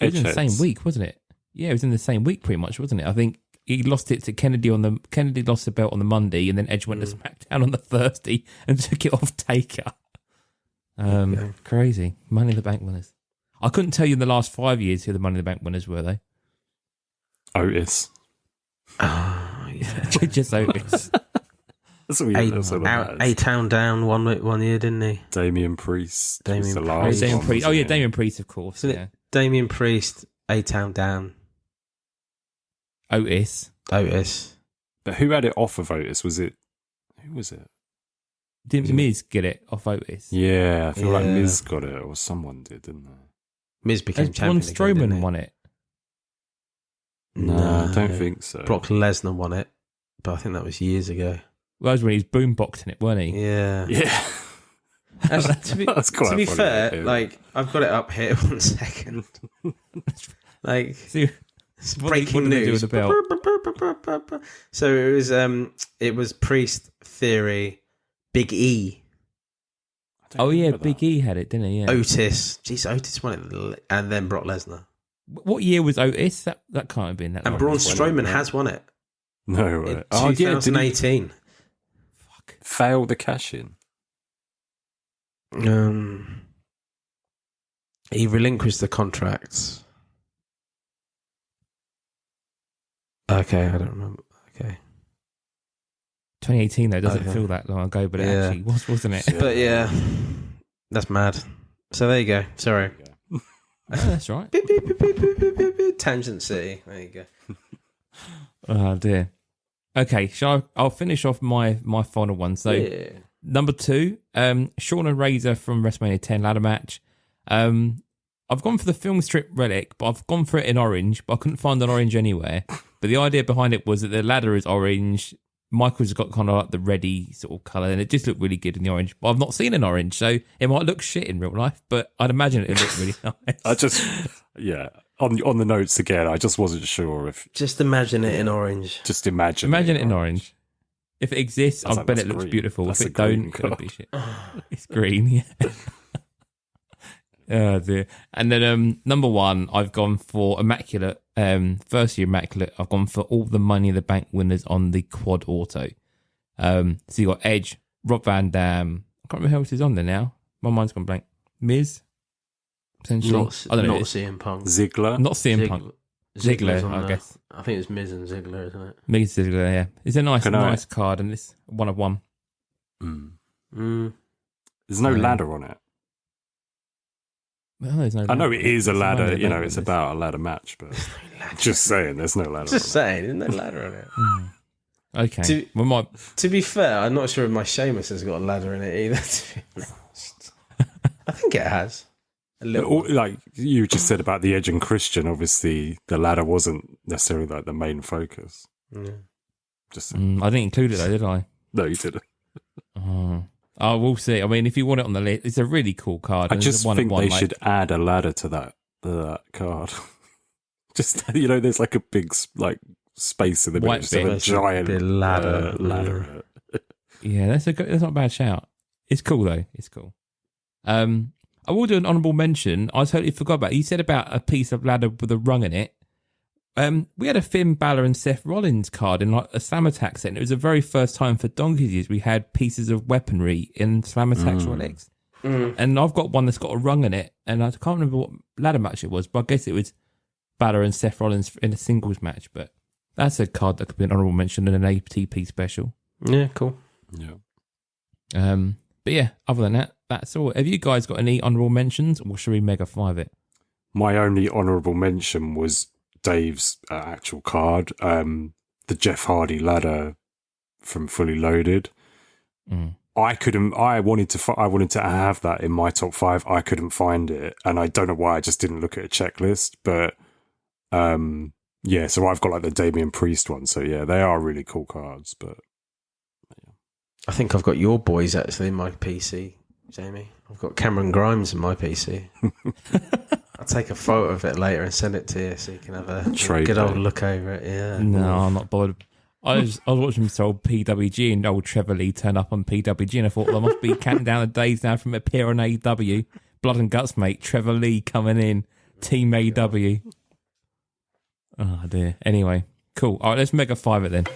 It was in the same week, wasn't it? Yeah, it was in the same week pretty much, wasn't it? I think he lost it to Kennedy Kennedy lost the belt on the Monday, and then Edge went to SmackDown on the Thursday and took it off Taker. Crazy. Money in the Bank winners. I couldn't tell you in the last 5 years who the Money in the Bank winners were, though. Otis. Oh, yeah. Just Otis. That's what A-Town down one year, didn't he? Damian Priest. Damian Priest. Oh, yeah, Damian Priest, of course. Isn't it Damian Priest, A-Town down? Otis. But who had it off of Otis? Who was it? Didn't Miz get it off Otis? Yeah, I feel like Miz got it, or someone did, didn't they? Miz became champion. Braun Strowman won it. No, I don't think so. Brock Lesnar won it, but I think that was years ago. Well, that was when he was boomboxing it, weren't he? Yeah. Yeah. Actually, That's quite to be funny, fair, yeah. like I've got it up here. 1 second. Like See, it's what breaking did they do news. with the belt? So it was Priest, Theory, Big E, I don't Oh yeah, remember Big that. E had it, didn't he? Yeah. Otis. Jeez, Otis won it, and then Brock Lesnar What year was Otis? That can't have been that. and long. Braun Strowman has won it No in way. Oh, yeah. Did he 2018. fail the cash in? He relinquished the contracts. Okay, I don't remember. Okay, 2018 though doesn't Okay. feel that long ago, but it Yeah. actually was, wasn't it? Yeah. but yeah, that's mad. So there you go. Sorry. Oh, that's right. Beep, beep, beep, beep, beep, beep, beep, beep. Tangent City. There you go. Oh dear. Okay, I'll finish off my final one. So Yeah. number 2, Shawn and Razor from WrestleMania 10 ladder match. I've gone for the film strip relic, but I've gone for it in orange, but I couldn't find an orange anywhere. But the idea behind it was that the ladder is orange. Michael's got kind of like the reddy sort of colour, and it just looked really good in the orange. But I've not seen an orange, so it might look shit in real life, but I'd imagine it looked really nice. I just, yeah. On the notes again, I just wasn't sure if. Just imagine it in orange. Just imagine. Imagine it in orange. If it exists, That's I like- bet that's it looks green. beautiful. That's If a it green don't, it'll colour. be shit. It's green, yeah. Oh dear. And then number 1, I've gone for Immaculate. First year Immaculate. I've gone for all the Money in the Bank winners on the quad auto. So you got Edge, Rob Van Dam. I can't remember who else is on there now. My mind's gone blank. Miz, potentially. I don't know. Not It's CM Punk. Ziggler. not CM Punk. Ziggler's Ziggler, on I there. guess. I think it's Miz and Ziggler, isn't it? Miz Ziggler, yeah. It's a Can I- nice card, and it's one of one. There's no ladder on it. Well, there's no I know it is a It's ladder. Money You know, Bank it's winners. about a ladder match, but just saying, there's no ladder. Just on saying, there's no ladder on it. Okay. To- Well, my To be fair, I'm not sure if my Sheamus has got a ladder in it either. To be honest. I think it has. A it. little. Like you just said about the Edge and Christian, obviously the ladder wasn't necessarily like the main focus. Yeah. Just I didn't include it though, did I? no, you didn't. Oh, we'll see. I mean, if you want it on the list, it's a really cool card. I and it's just a one of think one, they like- should add a ladder to that card. Just there's like a big space in the middle, White just have a bit. giant Bit ladder. ladder. in it. Yeah, that's not a bad shout. It's cool though. It's cool. I will do an honourable mention. I totally forgot about it. You said about a piece of ladder with a rung in it. We had a Finn Balor and Seth Rollins card in like a Slam Attack set. And it was the very first time for donkey's years we had pieces of weaponry in Slam Attack's relics. And I've got one that's got a rung in it, and I can't remember what ladder match it was, but I guess it was Balor and Seth Rollins in a singles match. But that's a card that could be an honourable mention in an ATP special. Yeah, cool. Yeah. But yeah, other than that, that's all. Have you guys got any honourable mentions, or should we mega 5 it? My only honourable mention was Dave's actual card, the Jeff Hardy ladder from Fully Loaded. I wanted to have that in my top 5. I couldn't find it, and I don't know why. I just didn't look at a checklist, but yeah. So I've got like the Damian Priest one. So yeah, they are really cool cards. But I think I've got your boys actually in my PC, Jamie. I've got Cameron Grimes in my PC. I'll take a photo of it later and send it to you so you can have a Trade good old day. look over it. Yeah. No, I'm not bothered. I was watching this old PWG and old Trevor Lee turn up on PWG, and I thought, well, I must be counting down the days now from appear on AEW. Blood and Guts, mate. Trevor Lee coming in. Team AEW. Oh, dear. Anyway, cool. All right, let's mega 5 it then.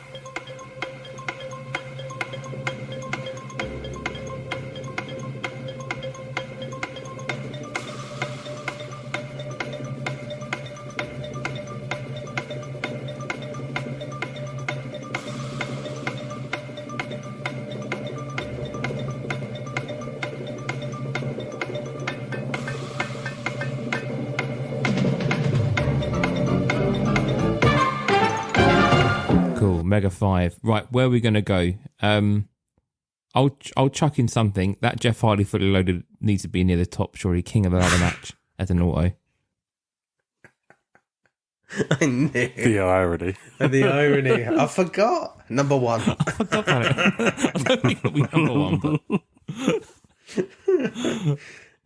Cool, mega 5. Right, where are we going to go? I'll chuck in something. That Jeff Hardy Fully Loaded needs to be near the top, surely. King of the ladder match as an auto. I knew. The irony. The irony. I forgot. Number one. I forgot about it. I don't think it'll be number one,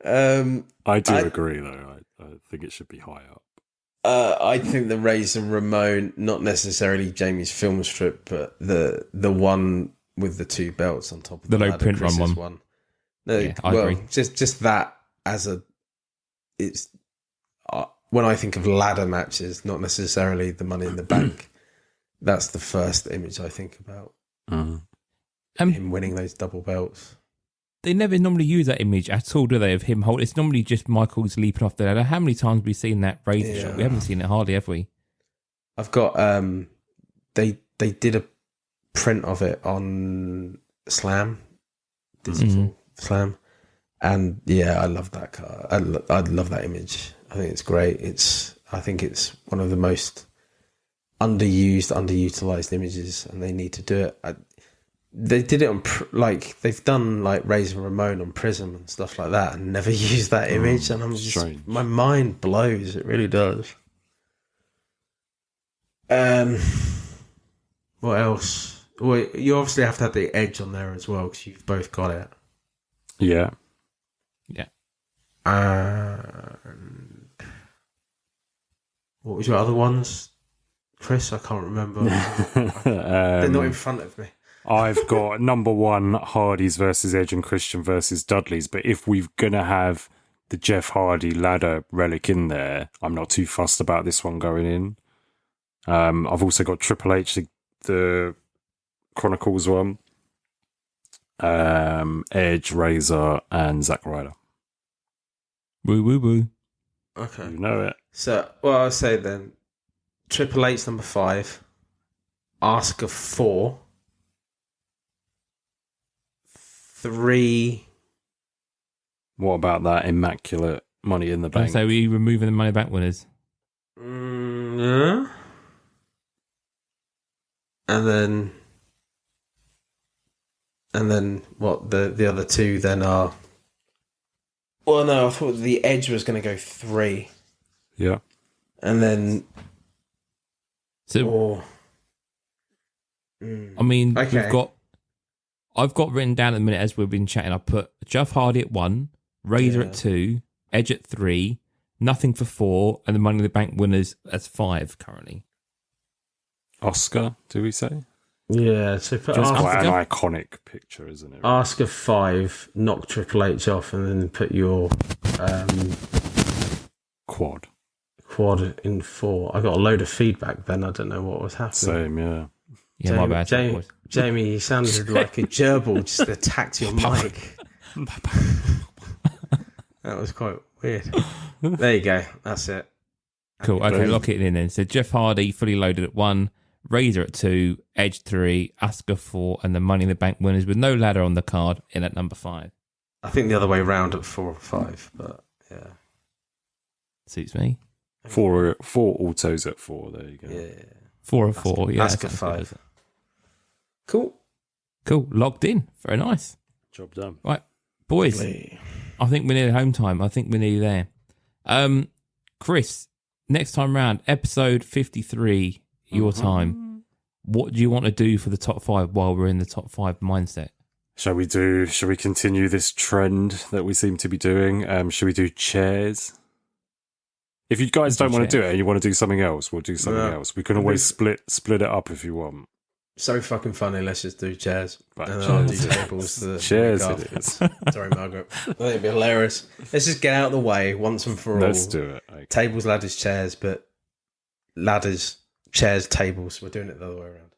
but I do agree, though. I think it should be high up. I think the Razor Ramon, not necessarily Jamie's film strip, but the one with the two belts on top of The low ladder, print run Chris's one. No, Yeah, I agree. just that as a, it's when I think of ladder matches, not necessarily the Money in the Bank. That's the first image I think about. Him winning those double belts. They never normally use that image at all, do they? Of him holding. It's normally just Michael's leaping off the ladder. How many times have we seen that Razor shot? We haven't seen it hardly, have we? I've got they did a print of it on Slam, digital Slam, and yeah, I love that car. I love that image. I think it's great. I think it's one of the most underutilized images, and they need to do it. They did it on they've done like Razor Ramon on Prism and stuff like that, and never used that image. And I'm just my mind blows. It really does. What else? Well, you obviously have to have the Edge on there as well because you've both got it. Yeah. And what was your other ones, Chris? I can't remember. They're not in front of me. I've got number one, Hardy's versus Edge and Christian versus Dudley's. But if we're going to have the Jeff Hardy ladder relic in there, I'm not too fussed about this one going in. I've also got Triple H, the Chronicles one, Edge, Razor, and Zack Ryder. Woo, woo, woo. Okay. You know it. So, well, I'll say then Triple H number 5, Asuka 4, 3. What about that immaculate Money in the Bank? So we removing the Money Back winners. Yeah. And then what? The other two then are. Well, no, I thought the Edge was going to go 3, Yeah. and then. So, I mean, Okay. I've got written down at the minute as we've been chatting. I put Jeff Hardy at 1, Razor at 2, Edge at 3, nothing for 4, and the Money in the Bank winners as 5 currently. Oscar, do we say? Yeah, so put It's Asuka. quite an iconic picture, isn't it? Asuka 5, knock Triple H off, and then put your Quad. quad in 4. I got a load of feedback then. I don't know what was happening. Same, yeah. Yeah, my bad. Jamie, you sounded like a gerbil just attacked your mic. That was quite weird. There you go. That's it. Cool. Okay, lock it in then. So Jeff Hardy fully loaded at 1, Razor at 2, Edge 3, Asuka 4, and the Money in the Bank winners with no ladder on the card in at number 5. I think the other way round at 4 or 5, but yeah. Suits me. 4 autos at 4, there you go. Yeah. 4 of 4. Yeah, Asuka sounds 5. good. Cool. Cool. Locked in. Very nice. Job done. Right, boys. I think we're near home time. I think we're nearly there. Chris, next time round, episode 53, your time. What do you want to do for the top 5 while we're in the top 5 mindset? Shall we continue this trend that we seem to be doing? Shall we do chairs? If you guys don't want to do it and you want to do something else, we'll do something else. We can always split it up if you want. So fucking funny. Let's just do chairs. Right, And then I'll do chairs. tables. To the Chairs week it after. Sorry, Margaret. I think it'd be hilarious. Let's just get out of the way once and for all. Let's do it. Okay. Tables, ladders, chairs, but ladders, chairs, tables. We're doing it the other way around.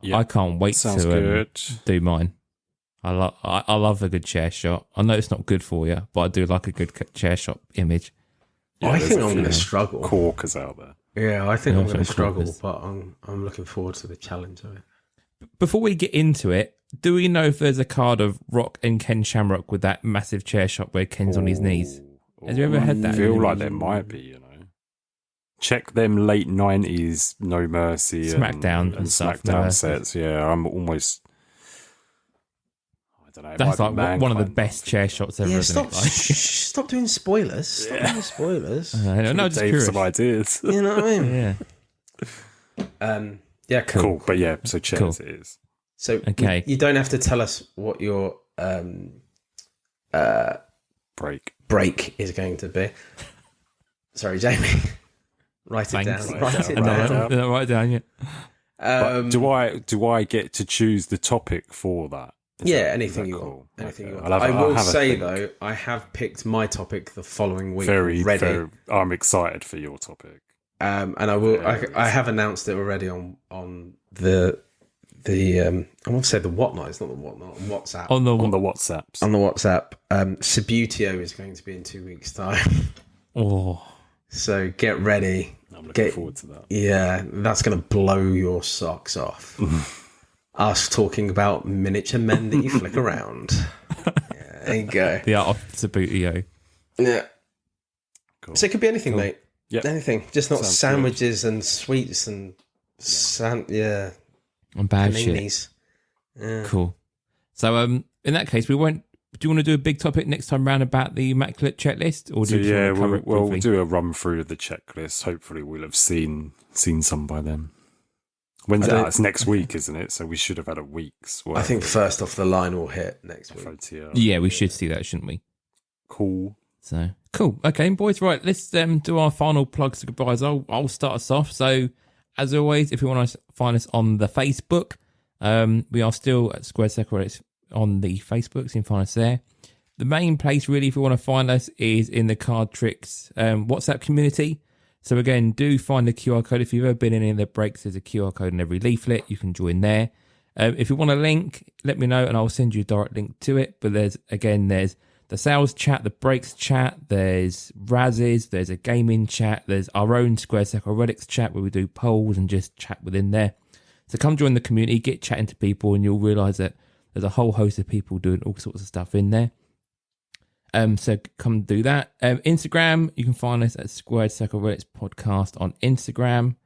Yeah. I can't wait Sounds to good. do mine. I love a good chair shot. I know it's not good for you, but I do like a good chair shot image. Yeah, I there's think a I'm going to few struggle. corkers out there. Yeah, I think Yeah, I'm going to some struggle, corkers. but I'm looking forward to the challenge of it. Before we get into it, do we know if there's a card of Rock and Ken Shamrock with that massive chair shot where Ken's on his knees? Have you ever had that? I feel like there might be, Check them late 90s No Mercy SmackDown and stuff, No SmackDown Mercy. sets. Yeah, I'm almost... don't know. That's like one of the best chair shots ever, Yeah, isn't stop, it? Like, stop doing spoilers. Stop doing spoilers. no, just Dave curious. some ideas. You know what I mean? Yeah. Yeah, cool. Cool, but yeah, so chairs it is. So Okay. you don't have to tell us what your break is going to be. Sorry, Jamie. Write it Thanks. down. Write it Write down. it down. Right down, yeah. But do I get to choose the topic for that? Anything that you cool? want. Anything Okay. you want. I'll I will have a say think. though, I have picked my topic the following week Very, already. I'm excited for your topic. And I will. Very I have announced it already on the I want to say the whatnot. It's not the whatnot. On WhatsApp. On the WhatsApps. On the WhatsApp. Subutio is going to be in 2 weeks' time. Oh, So get ready. I'm looking forward to that. Yeah, that's going to blow your socks off. Us talking about miniature men that you flick around. Yeah, there you go. the art of Sabutio. Yeah. Cool. So it could be anything, mate. Yep. Anything. Just not Sounds sandwiches and sweets and And bad shit. paninis. Yeah. Cool. So, in that case, we won't. Do you want to do a big topic next time round about the Immaculate checklist, or do you just want to cover it we'll briefly? do a run through of the checklist. Hopefully, we'll have seen some by then. When's it out? It's next week, isn't it? So we should have had a week's worth. I think first off the line will hit next week. FOTL. Yeah, we should see that, shouldn't we? Cool. So cool. Okay, boys. Right, let's do our final plugs and goodbyes. I'll start us off. So, as always, if you want to find us on the Facebook, we are still at Squared Circle on the Facebook, so you can find us there. The main place, really, if you want to find us, is in the Cardtricks WhatsApp community. So again, do find the QR code. If you've ever been in any of the breaks, there's a QR code in every leaflet. You can join there. If you want a link, let me know, and I'll send you a direct link to it. But there's the sales chat, the breaks chat, there's Raz's, there's a gaming chat, there's our own Square Circle Relics chat where we do polls and just chat within there. So come join the community, get chatting to people, and you'll realise that there's a whole host of people doing all sorts of stuff in there. So come do that. Instagram, you can find us at Squared Circle Relics Podcast on Instagram.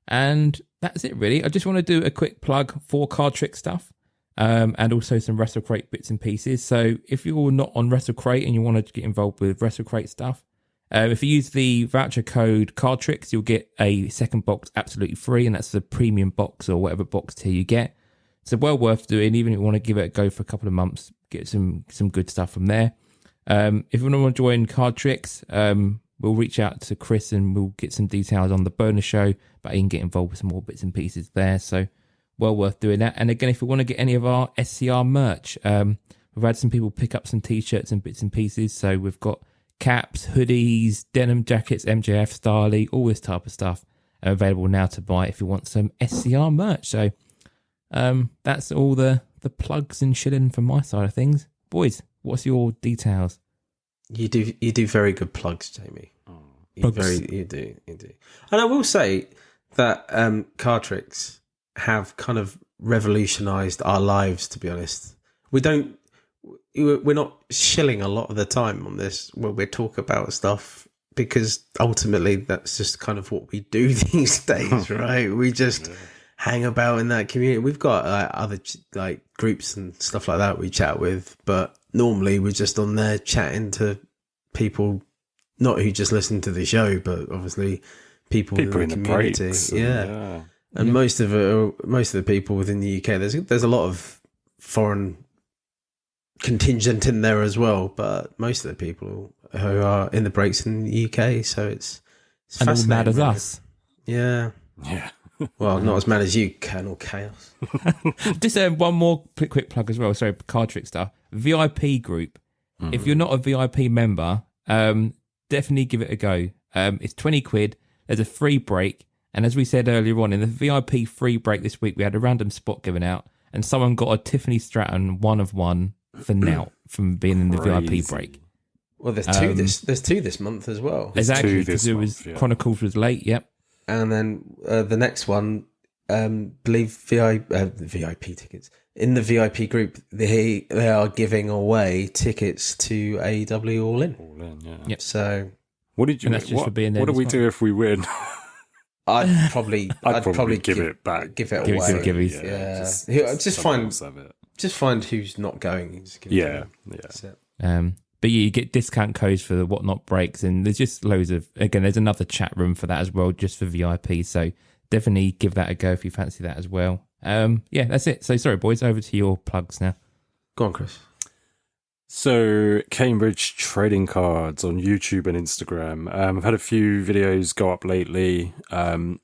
And that's it, really. I just want to do a quick plug for Cardtricks stuff. And also some WrestleCrate bits and pieces. So if you're not on WrestleCrate and you want to get involved with WrestleCrate stuff, if you use the voucher code Cardtricks, you'll get a second box absolutely free, and that's the premium box or whatever box tier you get. So well worth doing, even if you want to give it a go for a couple of months, get some good stuff from there. If you want to join Cardtricks, we'll reach out to Chris and we'll get some details on the bonus show, but you can get involved with some more bits and pieces there. So well worth doing that. And again, if you want to get any of our SCR merch, we've had some people pick up some t-shirts and bits and pieces. So we've got caps, hoodies, denim jackets, MJF, Starly, all this type of stuff available now to buy if you want some SCR merch. So that's all the plugs and shilling from my side of things. Boys, what's your details? You do very good plugs, Jamie. Plugs. You do. And I will say that Cardtricks have kind of revolutionised our lives, to be honest. We're not shilling a lot of the time on this when we talk about stuff, because ultimately that's just kind of what we do these days, right? We just hang about in that community. We've got other groups and stuff like that we chat with, but normally we're just on there chatting to people, not who just listen to the show, but obviously people in the community. Breaks And most of the people within the UK, there's a lot of foreign contingent in there as well, but most of the people who are in the breaks in the UK, so it's And all fascinating, mad as really. us. Yeah. Well, not as mad as you, Colonel Chaos. Just one more quick plug as well. Sorry, Cardtrick stuff. VIP group. If you're not a VIP member, definitely give it a go. It's 20 quid. There's a free break. And as we said earlier on, in the VIP free break this week, we had a random spot given out, and someone got a Tiffany Stratton 1 of 1 for now from being in the VIP break. Well, there's two this month as well. Exactly, because it was Chronicles was late. Yep. And then the next one, believe VIP tickets in the VIP group. They are giving away tickets to AEW All In. All in, yeah. Yep. So What did you? For being there what do we do if we win? I'd probably give it back. Give it away. Give it. Yeah. Just find. just find who's not going. And just give it to them. That's it. But yeah, you get discount codes for the Whatnot breaks, and there's just loads of, again, there's another chat room for that as well, just for VIP. So definitely give that a go if you fancy that as well. Yeah, that's it. So sorry, boys, over to your plugs now. Go on, Chris. So, Cambridge trading cards on YouTube and Instagram. I've had a few videos go up lately. I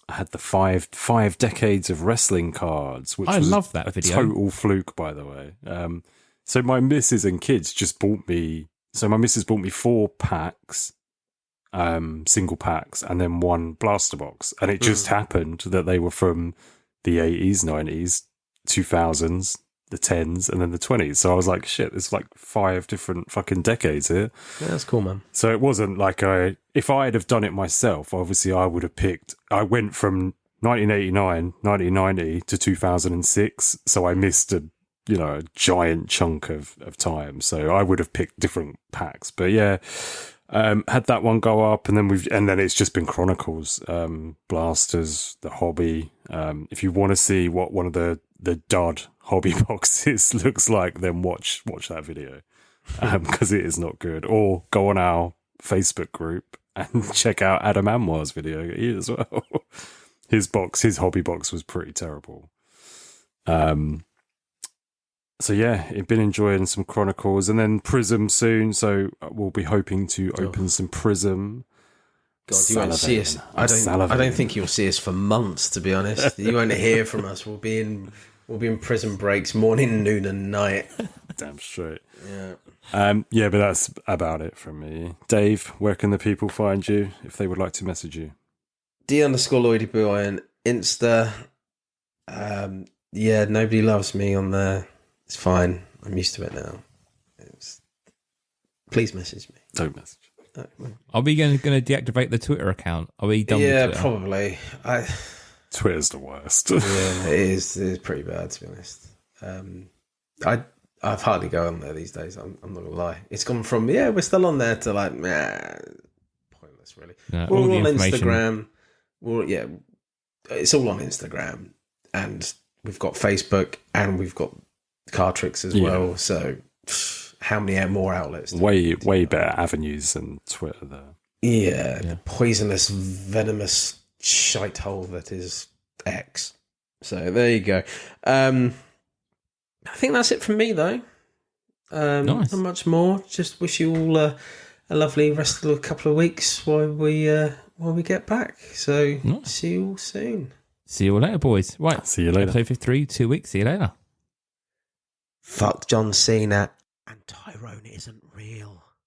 had the five decades of wrestling cards, which I was love that a video. total fluke, by the way. So my missus and kids just bought me. So my missus bought me 4 packs, single packs, and then 1 blaster box, and it just happened that they were from the 80s, 90s, 2000s. The 10s and then the 20s. So I was like, shit, there's like 5 different fucking decades here. Yeah, that's cool, man. So it wasn't like if I had have done it myself, obviously I would have I went from 1989, 1990 to 2006. So I missed a giant chunk of time. So I would have picked different packs. But yeah, had that one go up, and then it's just been Chronicles, Blasters, the Hobby. If you want to see what one of the dud hobby boxes looks like, then watch that video, because it is not good. Or go on our Facebook group and check out Adam Anwar's video as well. His hobby box was pretty terrible. So yeah, I've been enjoying some Chronicles, and then Prism soon. So we'll be hoping to open some Prism. God, you won't see us. I don't think you'll see us for months, to be honest. You won't hear from us. We'll be in prison breaks morning, noon, and night. Damn straight. Yeah. Yeah, but that's about it from me. Dave, where can the people find you if they would like to message you? D_LoidyBoo on Insta. Yeah, nobody loves me on there. It's fine. I'm used to it now. Please message me. Don't message. Are we going to deactivate the Twitter account? Are we done with Twitter? Yeah, probably. Twitter's the worst. Yeah, it is. It is pretty bad, to be honest. I've hardly go on there these days. I'm not gonna lie. It's gone from we're still on there to like pointless, really. No, we're all on information. Instagram. It's all on Instagram, and we've got Facebook, and we've got Cardtricks as well. So how many more outlets? Way better avenues than Twitter there. Yeah, the poisonous, venomous shithole that is X. So there you go. I think that's it from me, though. Nice. Not much more. Just wish you all a lovely rest of a couple of weeks while we get back. So see you all soon. See you all later, boys. Right. See you later. Episode 53, 2 weeks. See you later. Fuck John Cena, and Tyrone isn't real.